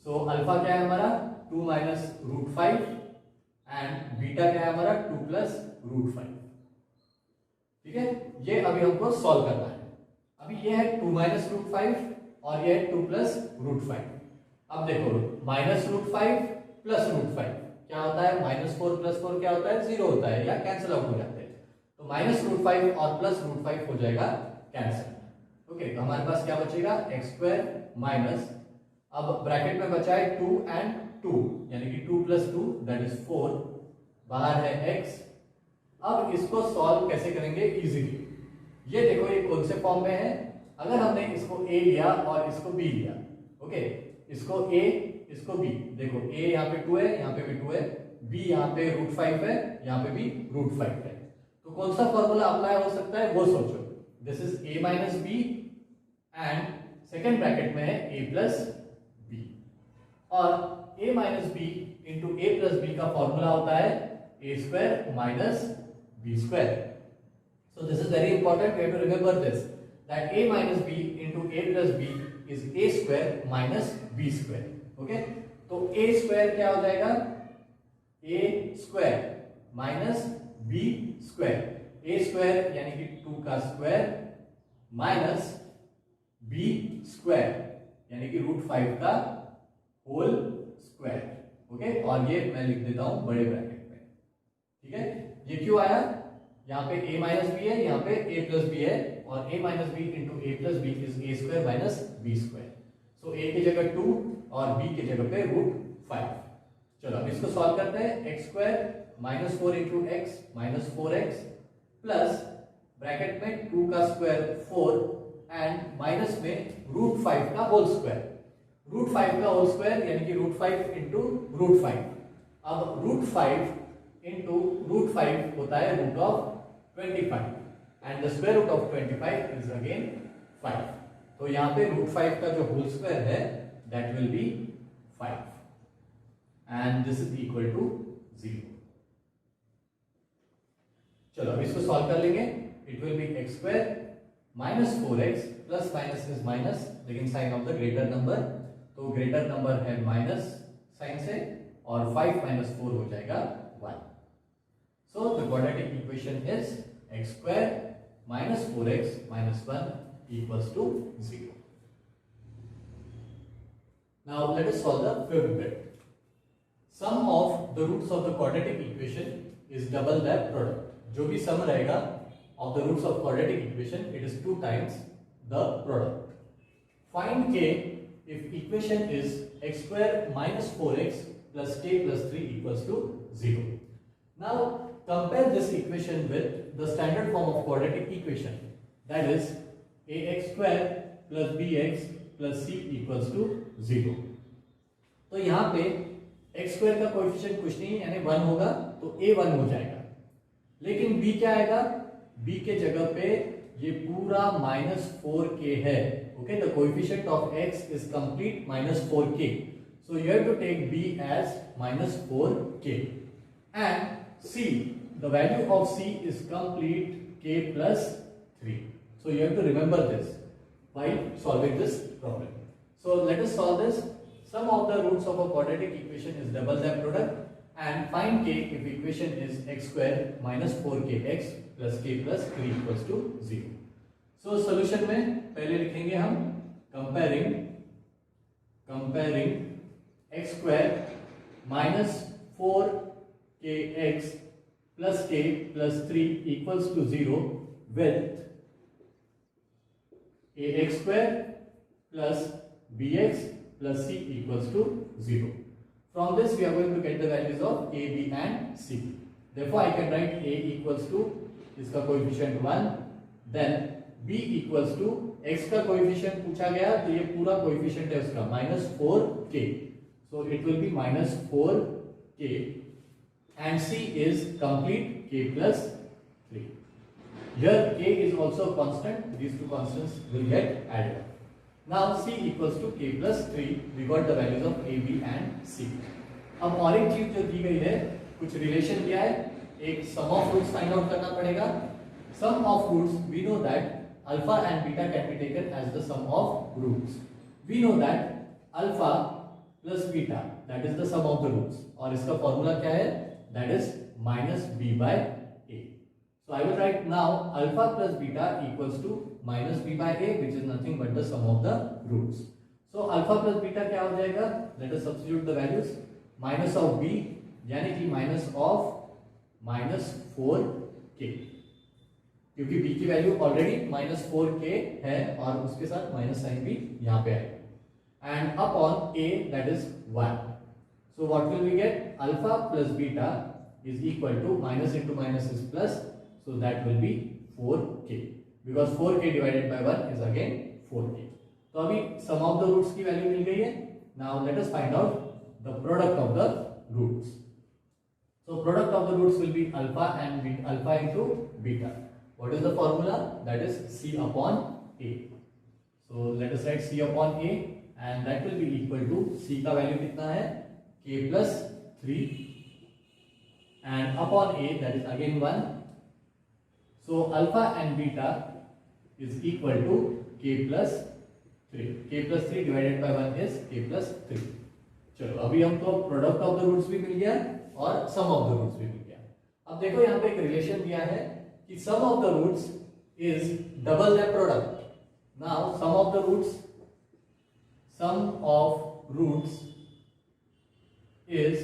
So alpha क्या है हमारा 2 minus root 5 एंड बीटा क्या है हमारा 2 प्लस रूट 5, ठीक है। ये अभी हमको सॉल्व करना है। अभी ये है 2 माइनस रूट 5 और ये है 2 प्लस रूट 5। अब देखो माइनस रूट 5 प्लस रूट 5 क्या होता है, -4 प्लस 4 क्या होता है, 0 होता है या कैंसिल आउट हो जाते हैं। तो माइनस रूट 5 और प्लस रूट 5 हो जाएगा कैंसिल, ओके। तो हमारे पास क्या बचेगा, एक्स स्क्वायर माइनस, अब ब्रैकेट में बचा है 2 एंड 2 यानी कि 2 प्लस 2 दैट इज 4, बाहर है x। अब इसको सॉल्व कैसे करेंगे इजीली, ये देखो ये कौन से फॉर्म में है। अगर हमने इसको a लिया और इसको b लिया, ओके, इसको a इसको b, देखो a यहाँ पे 2 है, यहाँ पे भी 2 है, b यहाँ पे √5 है, यहाँ पे भी √5 है, तो कौन सा फॉर्मूला अप्लाई हो सकता है वो सोचो। This is a minus b and second bracket में है a प्लस b, और a minus b into a plus b का फॉर्मूला होता है a square minus b square. So this is very important, we have to remember this that a minus b into a plus b is a square minus b square. Okay, तो a square क्या हो जाएगा, a square minus b square, a square यानी कि 2 का square minus b square यानी कि √5 का होल स्क्वायर. ओके, और ये मैं लिख देता हूं बड़े ब्रैकेट में. ठीक है, ये क्यों आया, यहाँ पे a माइनस बी है, यहाँ पे a प्लस बी है, और a minus b into a plus b is a square minus b square. So a की जगह 2 और b की जगह पे √5. चलो अब इसको सॉल्व करते हैं. X square minus 4 into x minus 4x plus bracket में 2 का स्क्वायर 4 एंड माइनस में √5 का होल स्क्वायर. √5 का होल स्क्वायर यानी कि √5 इंटू √5. अब √5 इंटू √5 होता है √25 and the square root of 25 is again 5. तो यहाँ पे √5 का जो होल स्क्वायर है that will be 5 and this is equal to 0. चलो अब इसको सॉल्व कर लेंगे. It will be x square minus 4x plus minus is minus, लेकिन sign of the greater number, तो ग्रेटर नंबर है माइनस साइन से, और 5 माइनस 4 हो जाएगा 1. So the quadratic equation is x square minus 4x minus 1 equals to 0. Now let us solve the fifth bit. Sum of the roots of the quadratic equation is double their product. जो भी sum रहेगा of the roots of quadratic equation, it is 2 times the product. Find k if equation is x square minus 4x plus k plus 3 equals to 0. Now compare this equation with the standard form of quadratic equation, that is ax square plus bx plus c equals to 0. तो यहाँ पे x square का coefficient कुछ नहीं यानी 1 होगा, तो a 1 हो जाएगा. लेकिन b क्या आएगा, b के जगह पे ये पूरा -4k है. Okay, the coefficient of x is complete -4k, so you have to take b as -4k and c, the value of c is complete k plus 3. So you have to remember this while solving this problem. So let us solve this. Sum of the roots of a quadratic equation is double their product and find k if equation is x square minus 4kx plus k plus 3 equals to 0. So solution में पहले लिखेंगे हम comparing x square minus 4kx plus k plus 3 equals to 0 with ax square plus bx plus c equals to 0. From this we are going to get the values of a, b and c. Therefore I can write a equals to इसका coefficient 1, then b equals to x का coefficient पूछा गया तो ये पूरा coefficient है उसका -4k, so it will be -4k and c is complete k plus 3. Here k is also a constant, these two constants will get added. Now c equals to k plus 3, we got the values of a, b and c. अब और एक चीज जो दी गई है, कुछ relation दिया है, एक sum of roots find out करना पड़ेगा. Sum of roots we know that alpha and beta can be taken as the sum of roots. We know that alpha plus beta that is the sum of the roots, और इसका formula क्या है, that is -b/a. So I will write now alpha plus beta equals to -b/a, which is nothing but the sum of the roots. So alpha plus beta क्या हो जाएगा, let us substitute the values. Minus of b यानी कि minus of -4k, क्योंकि b की value already -4k है और उसके साथ माइनस साइन भी यहाँ पे आएगा. And upon a that is 1. So what will we get, alpha plus beta is equal to minus into minus is plus. So that will be 4k because 4k divided by 1 is again 4k. तो अभी sum of the roots की value मिल गई है. Now let us find out the product of the roots. So product of the roots will be alpha and alpha into beta. What is the formula? That is c upon a. So let us write c upon a and that will be equal to c का value कितना है, k plus 3 and upon a that is again 1. So alpha and beta is equal to k plus 3, k+3 divided by 1 is k+3। चलो अभी हमको product of the roots भी मिल गया और सम of the roots भी मिल गया। अब देखो यहाँ पे एक रिलेशन दिया है कि sum of the roots is double the product. Now sum of the roots is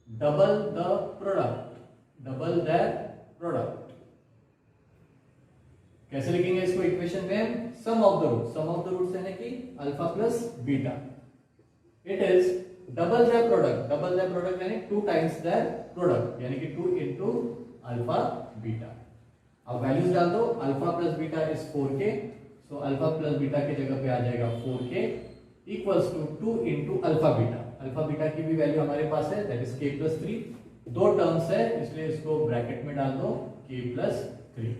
double the product। कैसे लिखेंगे इसको इक्वेशन में? सम ऑफ द रूट्स यानी कि alpha plus beta, it is double the product यानी 2 टाइम्स द प्रोडक्ट यानी कि 2 into alpha beta. अब वैल्यूज डाल दो, alpha plus beta is 4k, so alpha plus beta की जगह पे आ जाएगा 4k equals to 2 into alpha beta. Alpha beta की भी वैल्यू हमारे पास है, दैट इज k+3। 2 टर्म्स है इसलिए इसको ब्रैकेट में डाल दो k+3,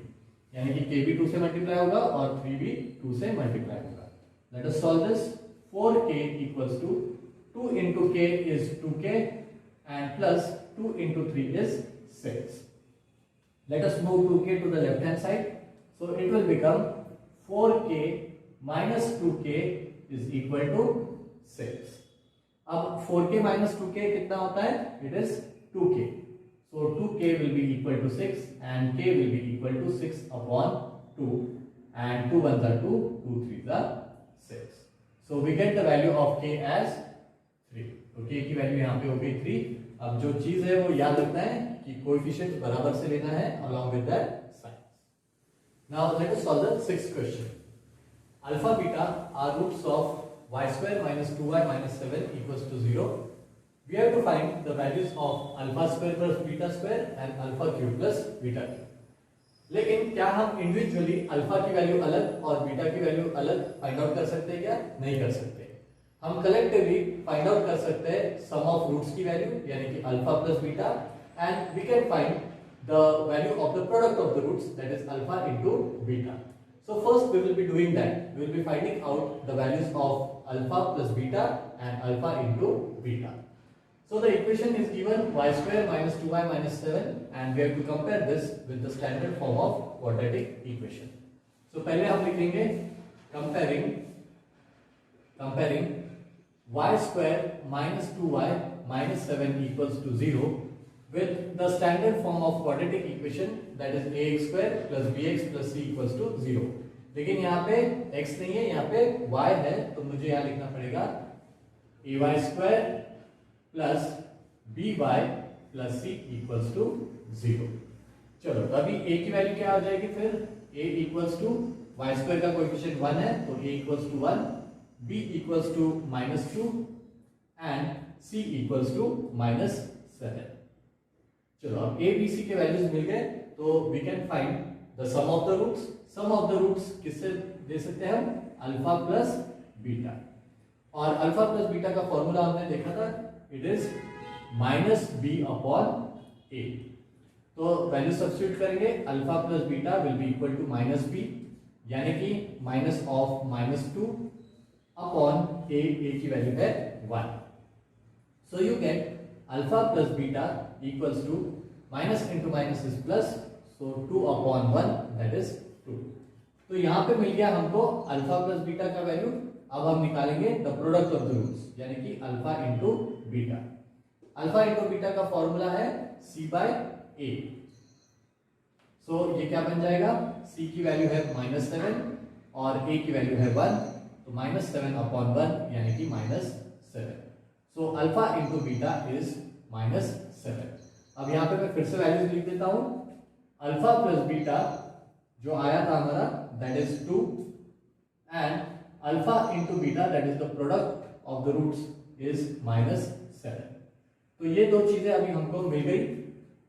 यानी कि k भी 2 से मल्टीप्लाई होगा और 3 भी 2 से मल्टीप्लाई होगा। Let us solve this. 4k equals to 2 into k is 2k and plus 2 into 3 is 6। Let us move 2k to the left hand side, so it will become 4k minus 2k is equal to 6। अब 4k minus 2k कितना होता है? It is 2k, so 2k will be equal to 6 and k will be equal to 6 upon 2 and 2 1s are 2, 2 3s are 6, so we get the value of k as 3। तो k की value यहाँ पे हो गई 3। अब जो चीज है वो याद रखना है कि कोएफिशिएंट बराबर से लेना है along with that sign। Now let us solve the 6th question। Alpha beta are roots of y square minus 2y minus 7 equals to 0। We have to find the values of alpha square plus beta square and alpha cube plus beta cube। लेकिन क्या हम individually alpha की value अलग और beta की value अलग find out कर सकते हैं क्या? नहीं कर सकते। हम कलेक्टिवली फाइंड आउट कर सकते हैं सम ऑफ रूट्स की वैल्यू यानी कि alpha plus beta, and we can find the value of the product of the roots, that is alpha into beta. So first we will be doing that. We will be finding out the values of alpha plus beta and alpha into beta. So the equation is given y square minus 2y minus 7 and we have to compare this with the standard form of quadratic equation। So पहले हम लिखेंगे comparing y square minus 2y minus 7 equals to 0 with the standard form of quadratic equation, that is ax square plus bx plus c equals to 0। लेकिन यहाँ पे x नहीं है, यहाँ पे y है, तो मुझे यहाँ लिखना पड़ेगा ay square plus by plus c equals to 0। चलो तो अभी a की वैल्यू क्या हो जाएगी? फिर a equals to y square का कोएफिशिएंट 1 है तो a equals to 1, b equals to -2 and c equals to -7। चलो अब a b c के वैल्यूज मिल गए तो we can find the sum of the roots. Sum of the roots किससे दे सकते हैं हम? अल्फा प्लस बीटा, और अल्फा प्लस बीटा का फॉर्मूला हमने देखा था, it is -b upon a। तो वैल्यू सब्स्टिट्यूट करेंगे, alpha plus beta will be equal to -b यानी कि माइनस ऑफ -2 अपॉन a की वैल्यू है 1। So you get alpha plus beta equals to minus into minus is plus, so 2 upon 1 that is 2। तो यहाँ पे मिल गया हमको अल्फा प्लस बीटा का वैल्यू। अब हम निकालेंगे the product of the roots यानी कि alpha into beta. Alpha into beta का फॉर्मूला है c by a। सो ये क्या बन जाएगा? c की वैल्यू है -7 और a की वैल्यू है 1, तो -7 अपॉन 1 यानी कि -7। So alpha into beta is -7। अब यहाँ पे मैं फिर से वैल्यूज लिख देता हूं। अल्फा प्लस बीटा जो आया था हमारा that is 2 and alpha into beta that is the product of the roots is -7। तो ये दो चीजें अभी हमको मिल गई।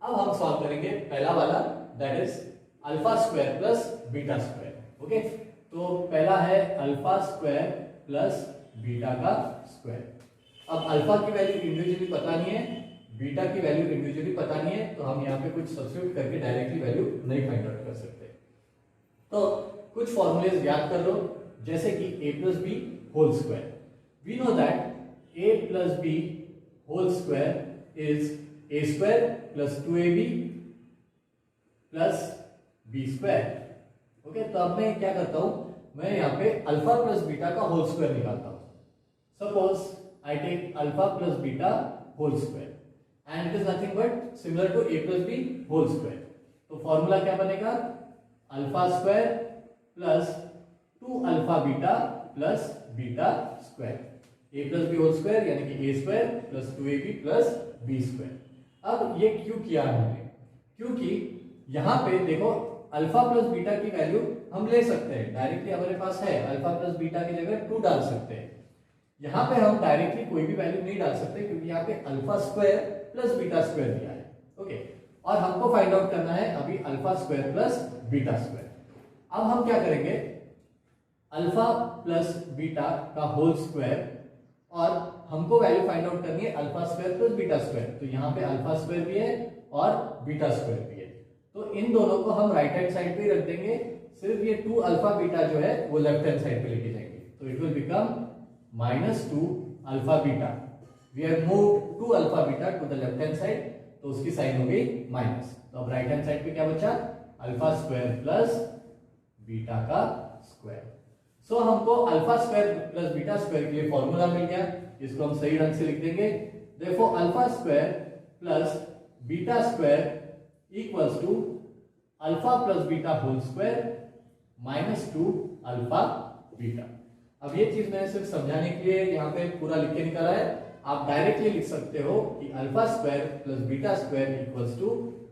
अब हम सॉल्व करेंगे पहला वाला, that is alpha square plus beta square. Okay, तो पहला है अल्फा स्क्वायर प्लस बीटा का स्क्वायर। अब अल्फा की वैल्यू इंडिविजुअली पता नहीं है, बीटा की वैल्यू इंडिविजुअली पता नहीं है, तो हम यहाँ पे कुछ सब्स्टिट्यूट करके डायरेक्टली वैल्यू नहीं फाइंड आउट कर सकते। तो कुछ फॉर्मूलेज याद कर लो, जैसे कि a plus b whole square. We know that a plus b whole square is a square plus 2ab plus b square. Okay, तो अब मैं क्या करता हूं, मैं यहाँ पे अल्फा प्लस बीटा का होल स्क्वायर निकालता हूँ. Suppose I take alpha plus beta whole square and it is nothing but similar to a plus b whole square. तो फॉर्मूला क्या बनेगा? Alpha square plus 2 alpha beta plus beta square. A plus b whole square यानी कि a square plus 2ab plus b square. अब ये क्यों किया हमने? क्योंकि यहाँ पे देखो अल्फा प्लस बीटा की वैल्यू हम ले सकते हैं डायरेक्टली, हमारे पास है अल्फा प्लस बीटा की जगह 2 डाल सकते हैं. यहाँ पे हम डायरेक्टली कोई भी वैल्यू नहीं डाल सकते क्योंकि यहाँ पे alpha square plus beta square दिया है. ओके, और हमको फाइंड आउट करना है अभी alpha square plus beta square. अब हम क्या करेंगे? अल्फा प्लस बीटा का होल स्क्वायर और हमको वैल्यू फाइंड आउट करनी है alpha square plus beta square. तो यहाँ पे अल्फा स्क्वायर भी है और बीटा स्क्वायर भी है. तो इन दोनों को हम राइट हैंड साइड पे रख देंगे. सिर्फ ये 2 अल्फा बीटा जो है वो लेफ्ट हैंड साइड पे लेके जाएंगे. तो it will become -2 alpha beta. We have moved 2 alpha beta to the left hand side, तो उसकी साइन हो गई माइनस. तो अब राइट हैंड साइड पे क्या बचा? अल्फा स्क्वायर प्लस बीटा का स्क्वायर. सो हमको alpha square plus beta square के लिए फॉर्मूला मिल गया. इसको हम सही ढंग से लिख देंगे. Therefore alpha square plus beta square equals to alpha plus beta whole square -2 alpha beta. अब ये चीज मैंने सिर्फ समझाने के लिए यहाँ पे पूरा लिख के निकाला है. आप डायरेक्टली लिख सकते हो कि alpha square plus beta square equals to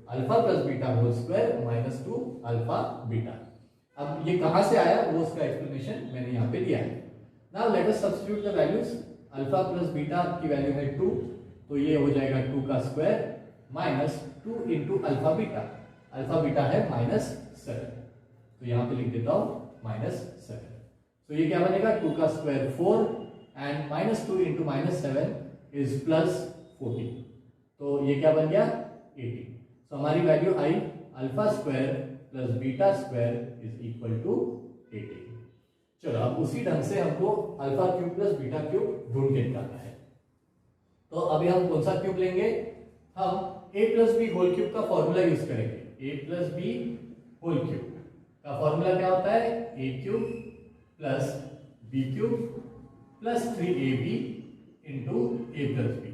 alpha plus beta whole square -2 alpha beta. अब ये कहां से आया वो उसका एक्सप्लेनेशन मैंने यहाँ पे दिया है. Now let us substitute the values. Alpha plus beta की वैल्यू है 2, तो ये हो जाएगा 2 का square -2 into alpha beta. Alpha beta है -7, तो यहाँ पे लिख देता हूँ -7. तो ये क्या बनेगा? 2 का स्क्वायर 4 एंड -2 इंटू -7 इज +14. तो ये क्या बन गया? 18. तो हमारी वैल्यू आई alpha square plus beta square is equal to 18. चलो अब उसी ढंग से हमको alpha cube plus beta cube ढूंढ के निकालना है. तो अभी हम कौन सा क्यूब लेंगे? हम a plus b whole cube का फॉर्मूला यूज करेंगे. a plus b whole cube का फॉर्मूला क्या होता है? a cube plus b cube plus 3ab into a plus b.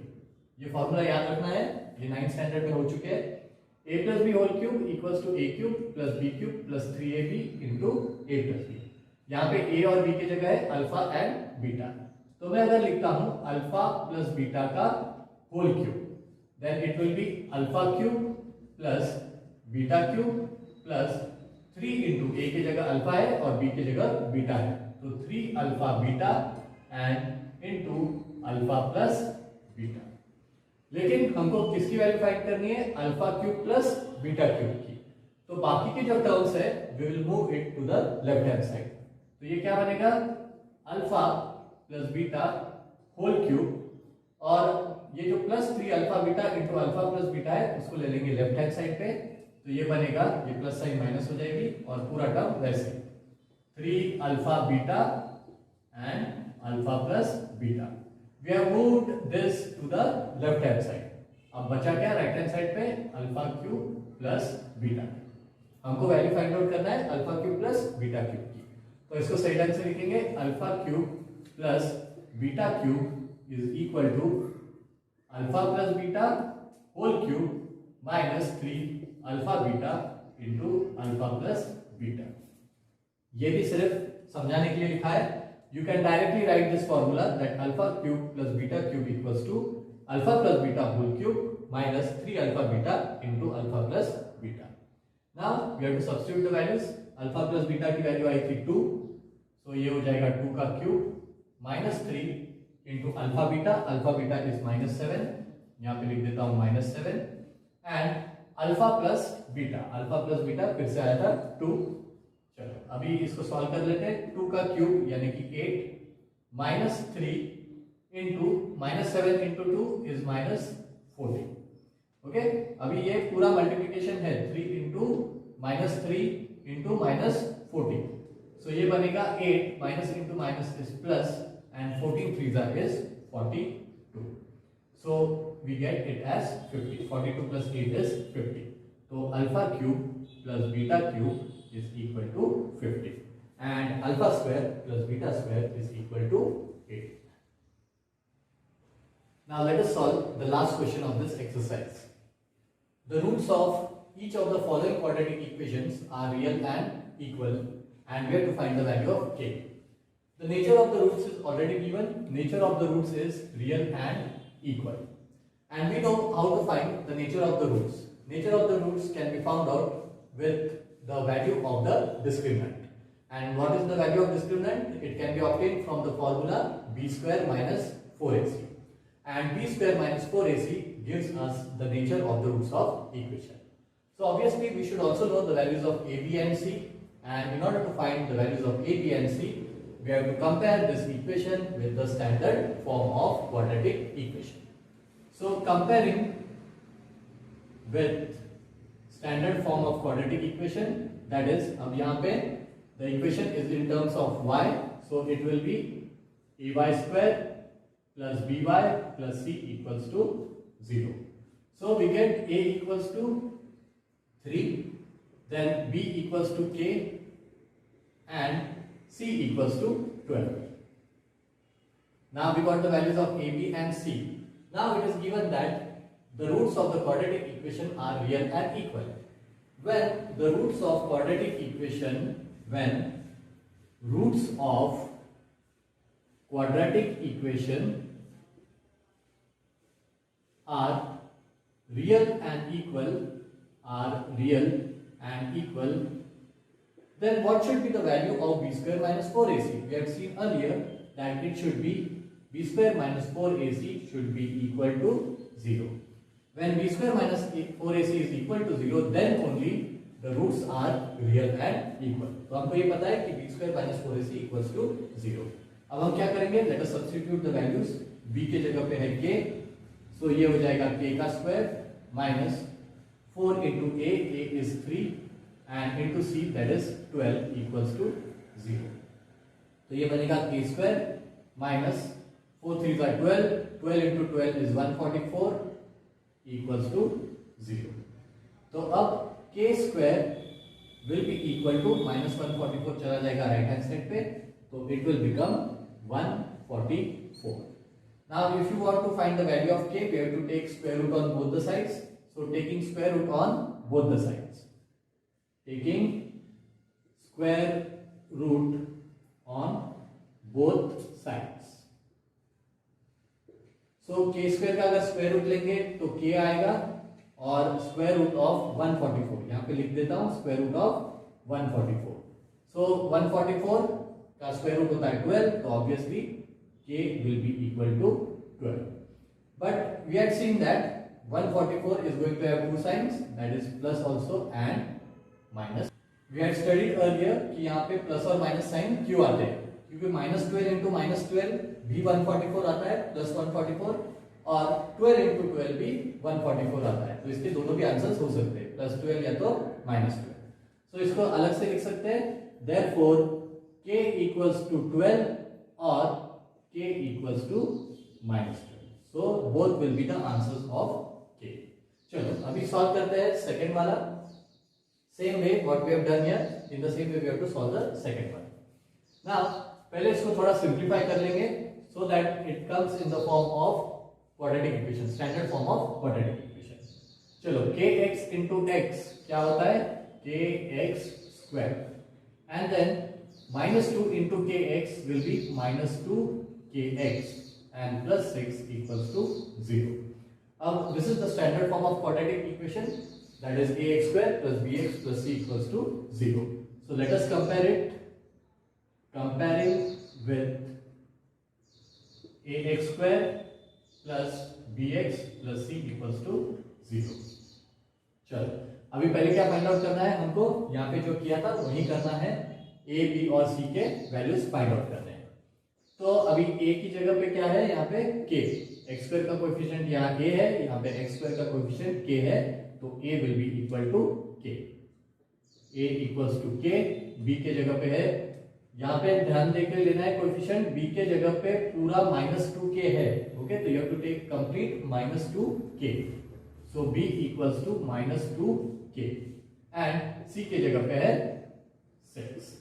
ये फॉर्मूला याद रखना है, ये 9th स्टैंडर्ड में हो चुके हैं. a plus b whole cube equals to a cube plus b cube plus 3ab into a plus b. यहाँ पे a और b की जगह है अल्फा एंड बीटा. तो मैं अगर लिखता हूं अल्फा प्लस बीटा का whole cube, then it will be alpha cube plus beta cube plus 3 into a की जगह अल्फा है और b की जगह बीटा है. तो 3 alpha beta and into alpha plus beta. लेकिन हमको किसकी वैल्यू फाइंड करनी है? Alpha cube plus beta cube की. तो बाकी के जो टर्म्स है we will move it to the left hand side. तो ये क्या बनेगा? Alpha plus beta whole cube और ये जो +3 alpha beta into alpha plus beta है उसको ले लेंगे लेफ्ट हैंड साइड पे. तो ये बनेगा, ये प्लस साइन माइनस हो जाएगी और पूरा टर्म वैसे 3 alpha beta and alpha plus beta. We have moved this to the left hand side. अब बचा क्या राइट हैंड साइड पे? Alpha cube plus beta. हमको वैल्यू फाइंड आउट करना है alpha cube plus beta cube की. तो इसको सही ढंग से लिखेंगे alpha cube plus beta cube is equal to alpha plus beta whole cube -3 alpha beta into alpha plus beta. ये भी सिर्फ समझाने के लिए लिखा है. You can directly write this formula that alpha cube plus beta cube equals to alpha plus beta whole cube -3 alpha beta into alpha plus beta. Now we have to substitute the values. Alpha plus beta की value आई थी 2, तो ये हो जाएगा 2 का cube -3 into alpha beta is -7. यहाँ पे लिख देता हूँ -7 एंड अल्फा प्लस बीटा फिर से आया था 2. चलो अभी इसको सॉल्व कर लेते हैं. 2 का क्यूब यानी कि 8 -3 इंटू -7 इंटू 2 इज -14. ओके, अभी ये पूरा मल्टीप्लीकेशन है 3 इंटू -3 इंटू -14. सो ये बनेगा 8 minus into minus is plus and 14 3s is 42. So we get it as 50. 42 plus 8 is 50. So alpha cube plus beta cube is equal to 50. and alpha square plus beta square is equal to 8. Now let us solve the last question of this exercise. The roots of each of the following quadratic equations are real and equal, and we have to find the value of k. The nature of the roots is already given. Nature of the roots is real and equal. And we know how to find the nature of the roots. Nature of the roots can be found out with the value of the discriminant. And what is the value of discriminant? It can be obtained from the formula b square minus 4ac. And b square minus 4ac gives us the nature of the roots of equation. So obviously we should also know the values of a, b and c. And in order to find the values of a, b and c, we have to compare this equation with the standard form of quadratic equation. So comparing with standard form of quadratic equation, that is, अब यहाँ पे the equation is in terms of y, so it will be ay square plus by plus c equals to 0. So we get a equals to 3, then b equals to k, and c equals to 12. Now we got the values of a, b and c. Now it is given that the roots of the quadratic equation are real and equal. When the roots of quadratic equation, when roots of quadratic equation are real and equal, then what should be the value of b square minus 4ac? We have seen earlier that it should be b square minus 4ac should be equal to 0. When b square minus 4ac is equal to 0, then only the roots are real and equal. तो हमको ये पता है कि b square minus 4ac equals to 0. अब हम क्या करेंगे? Let us substitute the values. b के जगह पे है k, so ये हो जाएगा k का square minus 4 into a is 3, and into c, that is 12 equals to 0. तो ये बनेगा k square minus 4 3 are 12, 12 into 12 is 144 equals to 0. तो अब k square will be equal to minus 144 चला जाएगा राइट हैंड साइड पे, तो it will become 144. Now if you want to find the value of k, we have to take square root on both the sides. So taking square root on both the sides. Taking square root on both sides. So k square का अगर square root लेंगे तो k आएगा, और square root of 144 यहाँ पे लिख देता हूँ, स्क्वायर रूट ऑफ 144. सो 144 का स्क्वायर रूट होता है 12, तो obviously k will be equal to 12. But we had seen that 144 is going to have two signs, that is plus also and minus. We had studied earlier कि यहाँ पे plus और minus sign क्यों आते हैं, क्योंकि माइनस 12 इंटू माइनस 12 भी 144 आता है, प्लस 144, और 12 इंटू 12 भी 144 आता है. तो इसके दोनों भी आंसर्स हो सकते हैं, प्लस 12 या तो माइनस 12. सो इसको अलग से लिख सकते हैं, देयरफॉर k equals to 12 और k equals to minus 12. So both will be the answers of k. चलो अभी सॉल्व करते हैं सेकंड वाला. Same way what we have done here, in the same way we have to solve the second one. Now पहले इसको थोड़ा simplify कर लेंगे so that it comes in the form of quadratic equation, standard form of quadratic equation. चलो kx into x क्या होता है? kx square, and then minus 2 into kx will be minus 2 kx, and plus 6 equals to 0. This is the standard form of quadratic equation, that is ax square plus bx plus c equals to 0. So let us compare it. Comparing with ax square plus bx plus c equals to 0. चलो अभी पहले क्या find out करना है हमको? यहाँ पे जो किया था वही करना है, a b और c के वैल्यूज फाइंड आउट करने हैं. तो अभी a की जगह पे क्या है? यहाँ पे k, x स्क्वायर का कोएफिशिएंट यहाँ a है, यहाँ पे x स्क्वायर का कोएफिशिएंट k है, तो a will be equal to k. a equals to k. b के जगह पे है, यहाँ पे ध्यान देकर लेना है कोएफिशिएंट, b के जगह पे पूरा -2k है. ओके, तो you have to take complete -2k. So b equals to -2k, and c के जगह पे है 6.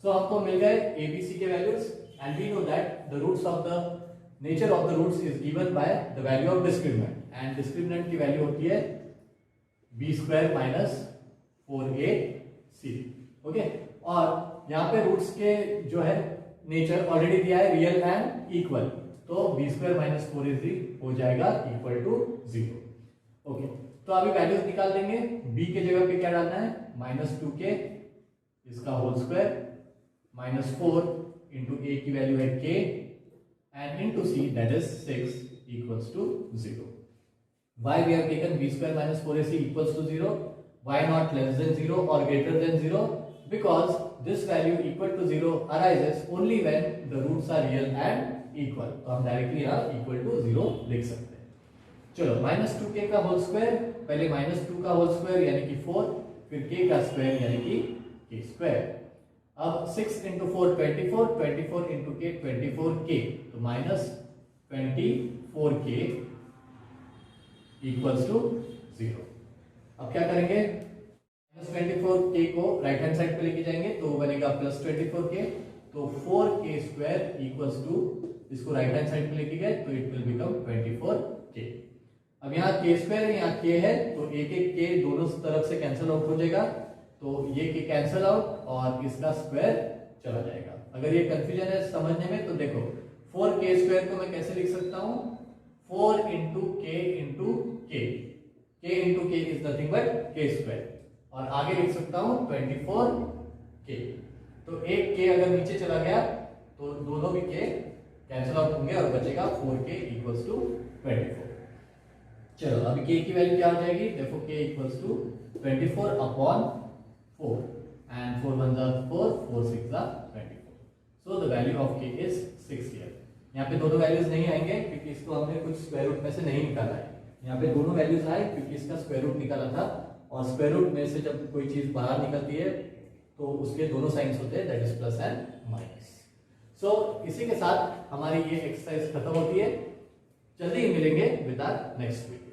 सो हमको मिल गए ए बी सी के values and we know that the roots of the nature of the roots is given by the value of discriminant and discriminant की value होती है B square minus 4ac। Okay, और यहाँ पे रूट्स के जो है नेचर ऑलरेडी दिया है रियल एंड इक्वल, तो बी स्क्वायर माइनस 4ac हो जाएगा इक्वल टू 0। ओके, तो अभी वैल्यूज निकाल देंगे। b के जगह पे क्या डालना है, -2k इसका whole square minus 4 into a की वैल्यू है k and into c that is 6 equals to 0। why we have taken b square minus 4ac equals to 0, why not less than 0 or greater than 0, because this value equal to 0 arises only when the roots are real and equal। तो हम directly यहाँ equal to 0 लिख सकते हैं। चलो -2k का whole square, पहले -2 का होल स्क्वायर यानी कि 4, फिर k का स्क्वायर यानी कि k स्क्वायर। अब 6 into 4 24, 24 into k 24k, तो -24k इक्वल्स टू 0। अब क्या करेंगे, -24k को राइट हैंड साइड पे लेके जाएंगे तो बनेगा +24k, तो 4k स्क्वायर इक्वल्स टू, इसको राइट हैंड साइड पे लेके गए तो इट विल बिकम 24k। अब यहाँ k स्क्वायर है, यहाँ k है, तो एक एक k दोनों तरफ से कैंसिल आउट हो जाएगा, तो ये k कैंसिल आउट और इसका स्क्वायर चला जाएगा। अगर ये कंफ्यूजन है समझने में तो देखो 4k स्क्वायर को मैं कैसे लिख सकता हूँ, 4 into k into k, k into k is nothing but k square, और आगे लिख सकता हूँ 24k। तो एक k अगर नीचे चला गया तो दोनों भी k कैंसिल आउट होंगे और बचेगा 4k इक्वल्स टू 24। चलो अभी k की वैल्यू क्या हो जाएगी, देखो k equals to 24 upon 4 and 4 1 4, 4 6 24। So the value of k is 6 here. यहाँ पे दोनों वैल्यूज नहीं आएंगे क्योंकि इसको हमने कुछ स्क्वायर रूट में से नहीं निकाला है। यहाँ पे दोनों वैल्यूज आए क्योंकि इसका स्क्वायर रूट निकाला था, और स्क्वायर रूट में से जब कोई चीज बाहर निकलती है तो उसके दोनों साइंस होते हैं, that is plus and minus. So इसी के साथ हमारी ये एक्सरसाइज खत्म होती है। जल्दी ही मिलेंगे विद आवर नेक्स्ट वीडियो।